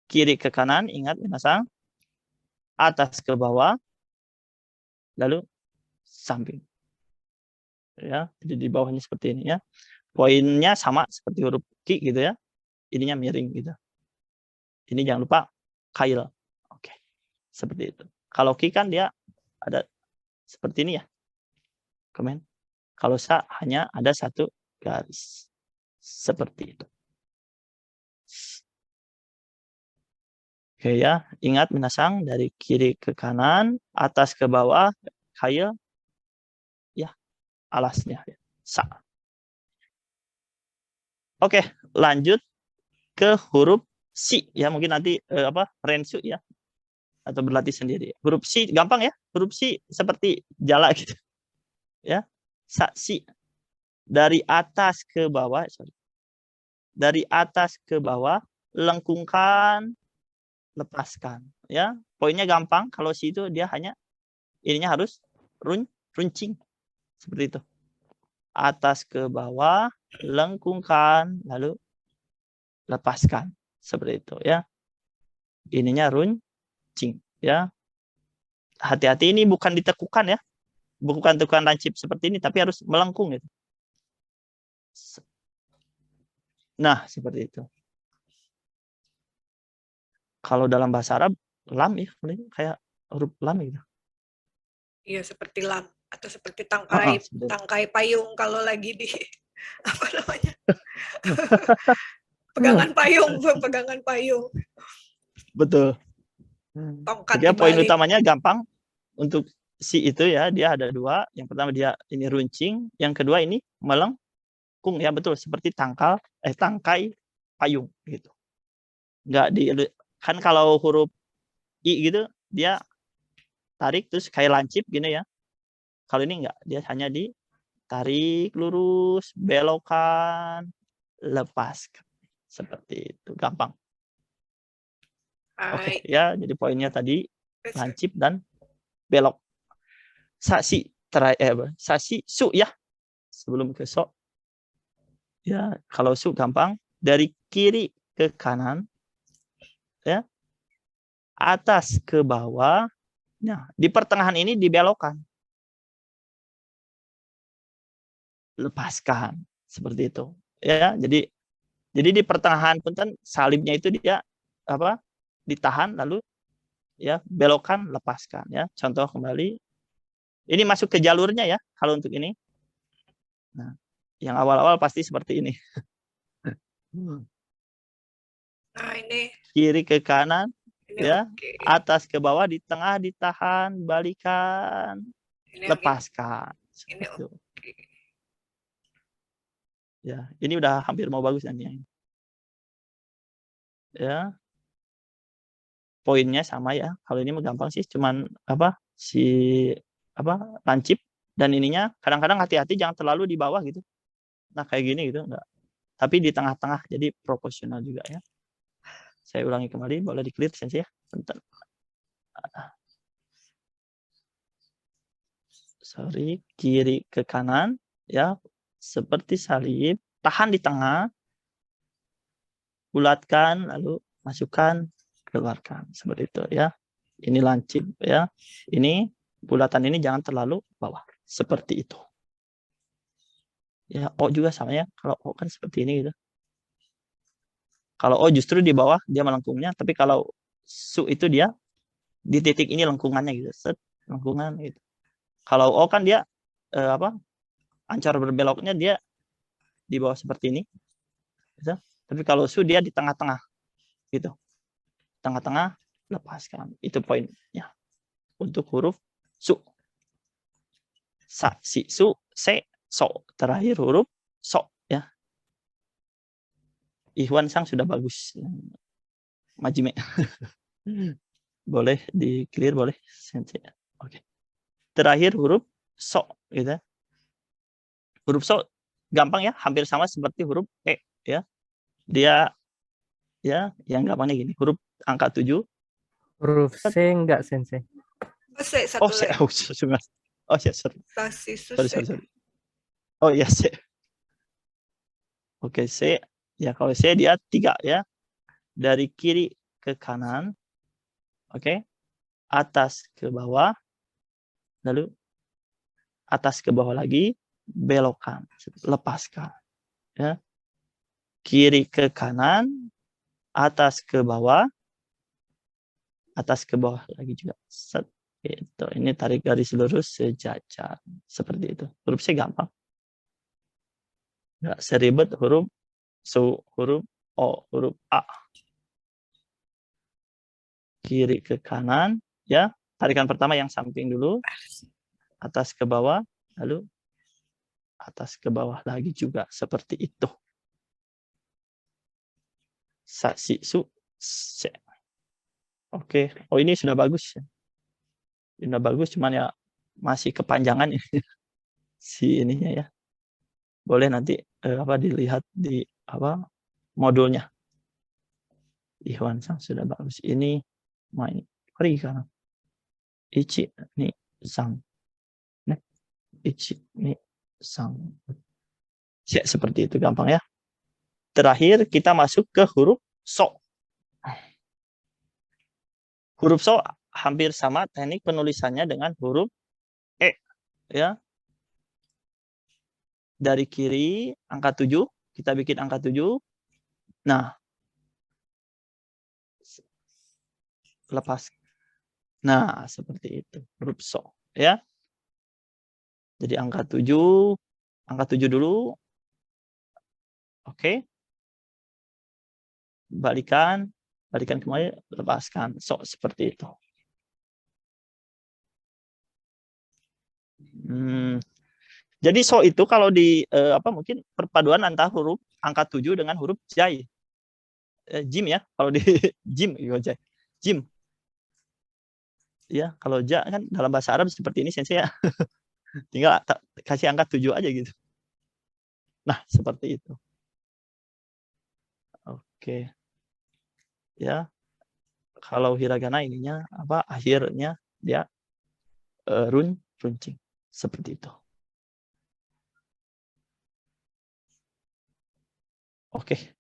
S1: Kiri ke kanan, ingat minasang, atas ke bawah, lalu samping ya. Jadi di bawahnya seperti ini ya. Poinnya sama seperti huruf ki gitu ya. Ininya miring gitu. Ini jangan lupa kail. Oke. Seperti itu. Kalau ki kan dia ada seperti ini ya. Komen. Kalau sa hanya ada satu garis. Seperti itu. Oke ya, ingat minasang dari kiri ke kanan, atas ke bawah, kail ya, alasnya sa. Oke, lanjut ke huruf si ya, mungkin nanti rensu ya, atau berlatih sendiri. Huruf si gampang ya, huruf si seperti jala gitu ya. Sa si dari atas ke bawah, dari atas ke bawah, lengkungkan, lepaskan ya. Poinnya gampang, kalau si itu dia hanya ininya harus runcing seperti itu. Atas ke bawah, lengkungkan, lalu lepaskan seperti itu ya. Ininya runcing ya. Hati-hati ini bukan ditekukan ya, bukan tekukan lancip seperti ini, tapi harus melengkung gitu. Nah seperti itu. Kalau dalam bahasa Arab lam ya, kayak huruf lam gitu.
S2: Iya, seperti lam atau seperti tangkai payung kalau lagi di apa namanya? pegangan payung.
S1: Betul.
S2: Tongkat
S1: Jadi poin
S2: dibalik.
S1: utamanya gampang untuk si itu ya, dia ada dua. Yang pertama dia ini runcing, yang kedua ini melengkung ya, betul seperti tangkai payung gitu. Enggak kan kalau huruf i gitu dia tarik terus kayak lancip gini ya. Kalau ini enggak, dia hanya ditarik lurus, belokan, lepaskan. Seperti itu, gampang. Oke,
S2: Hai.
S1: ya. Jadi poinnya tadi lancip dan belok. Sasi sasi su ya. Sebelum ke so. Ya, kalau su gampang dari kiri ke kanan ya. Atas ke bawah. Nah, di pertengahan ini dibelokkan. Lepaskan seperti itu. Ya, jadi di pertengahan punten salibnya itu dia apa? Ditahan lalu ya belokkan, lepaskan ya. Contoh kembali. Ini masuk ke jalurnya ya kalau untuk ini. Nah, yang awal-awal pasti seperti ini.
S2: Nah, ini
S1: Kiri ke kanan ya,
S2: oke.
S1: atas ke bawah, di tengah ditahan, balikan,
S2: Ini yang
S1: lepaskan.
S2: ini
S1: Seperti itu.
S2: oke.
S1: Ya, ini udah hampir mau bagus nanti. Ya. Poinnya sama ya. Kalau ini mah gampang sih, cuman lancip dan ininya kadang-kadang hati-hati jangan terlalu di bawah gitu. Nah, kayak gini gitu enggak. Tapi di tengah-tengah jadi proporsional juga ya. Saya ulangi kembali, boleh di-clear Sensei ya. Bentar. Sorry, kiri ke kanan ya, seperti salib, tahan di tengah, bulatkan lalu masukkan, keluarkan seperti itu ya. Ini lancip ya. Ini bulatan ini jangan terlalu bawah. Seperti itu. Ya, O juga sama ya. Kalau O kan seperti ini gitu. Kalau O justru di bawah dia melengkungnya, tapi kalau Su itu dia di titik ini lengkungannya gitu. Set, lengkungan gitu. Kalau O kan dia ancar berbeloknya dia di bawah seperti ini. Gitu. Tapi kalau Su dia di tengah-tengah gitu. Tengah-tengah, lepaskan. Itu poinnya. Untuk huruf Su. Sa, si, su, se, so. Terakhir huruf so ya. Ikhwan Sang sudah bagus. Majime. Boleh di clear, boleh Sensei. Oke. Terakhir huruf so gitu. Huruf so gampang ya, hampir sama seperti huruf E ya. Dia ya yang gampangnya gini, huruf angka 7.
S5: Huruf C enggak, Sensei?
S2: Satu lagi.
S1: Oh ya, sorry. Sorry. Oh ya, C. Oke, C. Ya, kalau C dia 3 ya. Dari kiri ke kanan. Oke. Atas ke bawah. Lalu atas ke bawah lagi, belokkan, lepaskan. Ya. Kiri ke kanan, atas ke bawah lagi juga. Set. Itu. Ini tarik garis lurus sejajar. Seperti itu. Huruf C gampang. Nggak seribet huruf Su, huruf O, huruf A. Kiri ke kanan, ya. Tarikan pertama yang samping dulu. Atas ke bawah, lalu atas ke bawah lagi juga. Seperti itu. Sa, si, su, se. Oke. Oh, ini sudah bagus. Sudah bagus, cuman ya masih kepanjangan ini. Si ininya ya. Boleh nanti dilihat di modulnya. Ikhwan Sang sudah bagus. Ini main pergi kan. Ichi ni sang. Nah, ichi ni sang. Ya, seperti itu gampang ya. Terakhir kita masuk ke huruf so. Huruf so hampir sama teknik penulisannya dengan huruf E ya. Dari kiri angka 7, kita bikin angka 7. Nah, lepas. Nah, seperti itu huruf so ya. Jadi angka 7 dulu. Oke. Balikan kembali, lepaskan. So, seperti itu. Jadi so itu kalau di mungkin perpaduan antara huruf angka 7 dengan huruf jai. Jim ya, kalau di jim jai. Jim. Ya, kalau ja kan dalam bahasa Arab seperti ini Sensei ya. Tinggal kasih angka 7 aja gitu. Nah, seperti itu. Oke. Ya. Kalau hiragana ininya apa akhirnya dia runcing seperti itu. Oke.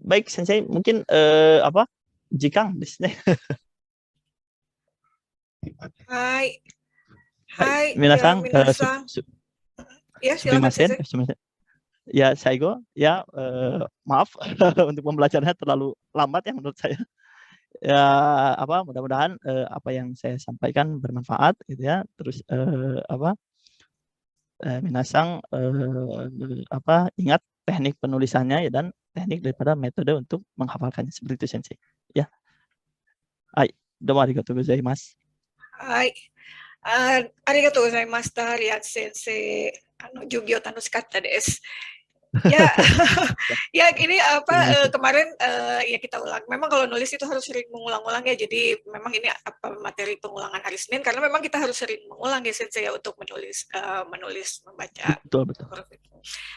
S1: Baik, Sensei, mungkin apa? Jikang di sini.
S2: Hai. Hai,
S1: Minasang,
S2: minasang. Ya, silakan
S1: sumimasen,
S2: Sensei.
S1: sumimasen. Ya, Saigo, ya maaf untuk pembelajarannya terlalu lambat ya menurut saya. Ya apa mudah-mudahan apa yang saya sampaikan bermanfaat gitu ya. Terus apa minasang apa ingat teknik penulisannya ya dan teknik daripada metode untuk menghafalkannya seperti itu Sensei. Ya. Hai, domo arigatou gozaimasu.
S2: Hai. Arigatou gozaimashita, Riat Sensei. Jugyo tanushikatta desu. Ya, ya ini apa kemarin ya kita ulang. Memang kalau nulis itu harus sering mengulang-ulang ya. Jadi memang ini apa materi pengulangan hari Senin karena memang kita harus sering mengulang ya Sensei ya untuk menulis membaca.
S1: Betul betul.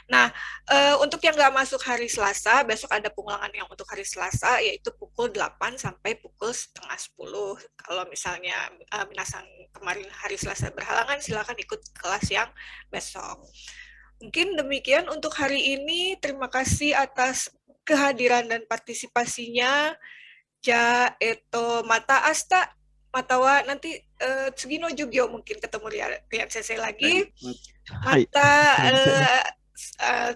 S2: Nah, untuk yang nggak masuk hari Selasa, besok ada pengulangan yang untuk hari Selasa yaitu pukul 8 sampai pukul setengah 10. Kalau misalnya minasang kemarin hari Selasa berhalangan silakan ikut kelas yang besok. Mungkin demikian untuk hari ini. Terima kasih atas kehadiran dan partisipasinya. Ja, mata asta, matawa nanti Tsugino Jugyo mungkin ketemu Rian Sensei lagi. Mata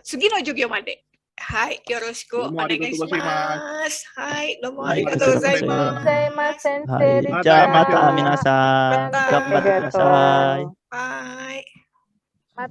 S2: Tsugino Jugyo made. Hai, yoroshiku onegaishimasu. Hai, domo arigatou gozaimasu.
S4: Gozaimasu,
S1: Hai,
S4: Sensei.
S1: ja mata minasang. Gambatte kudasai.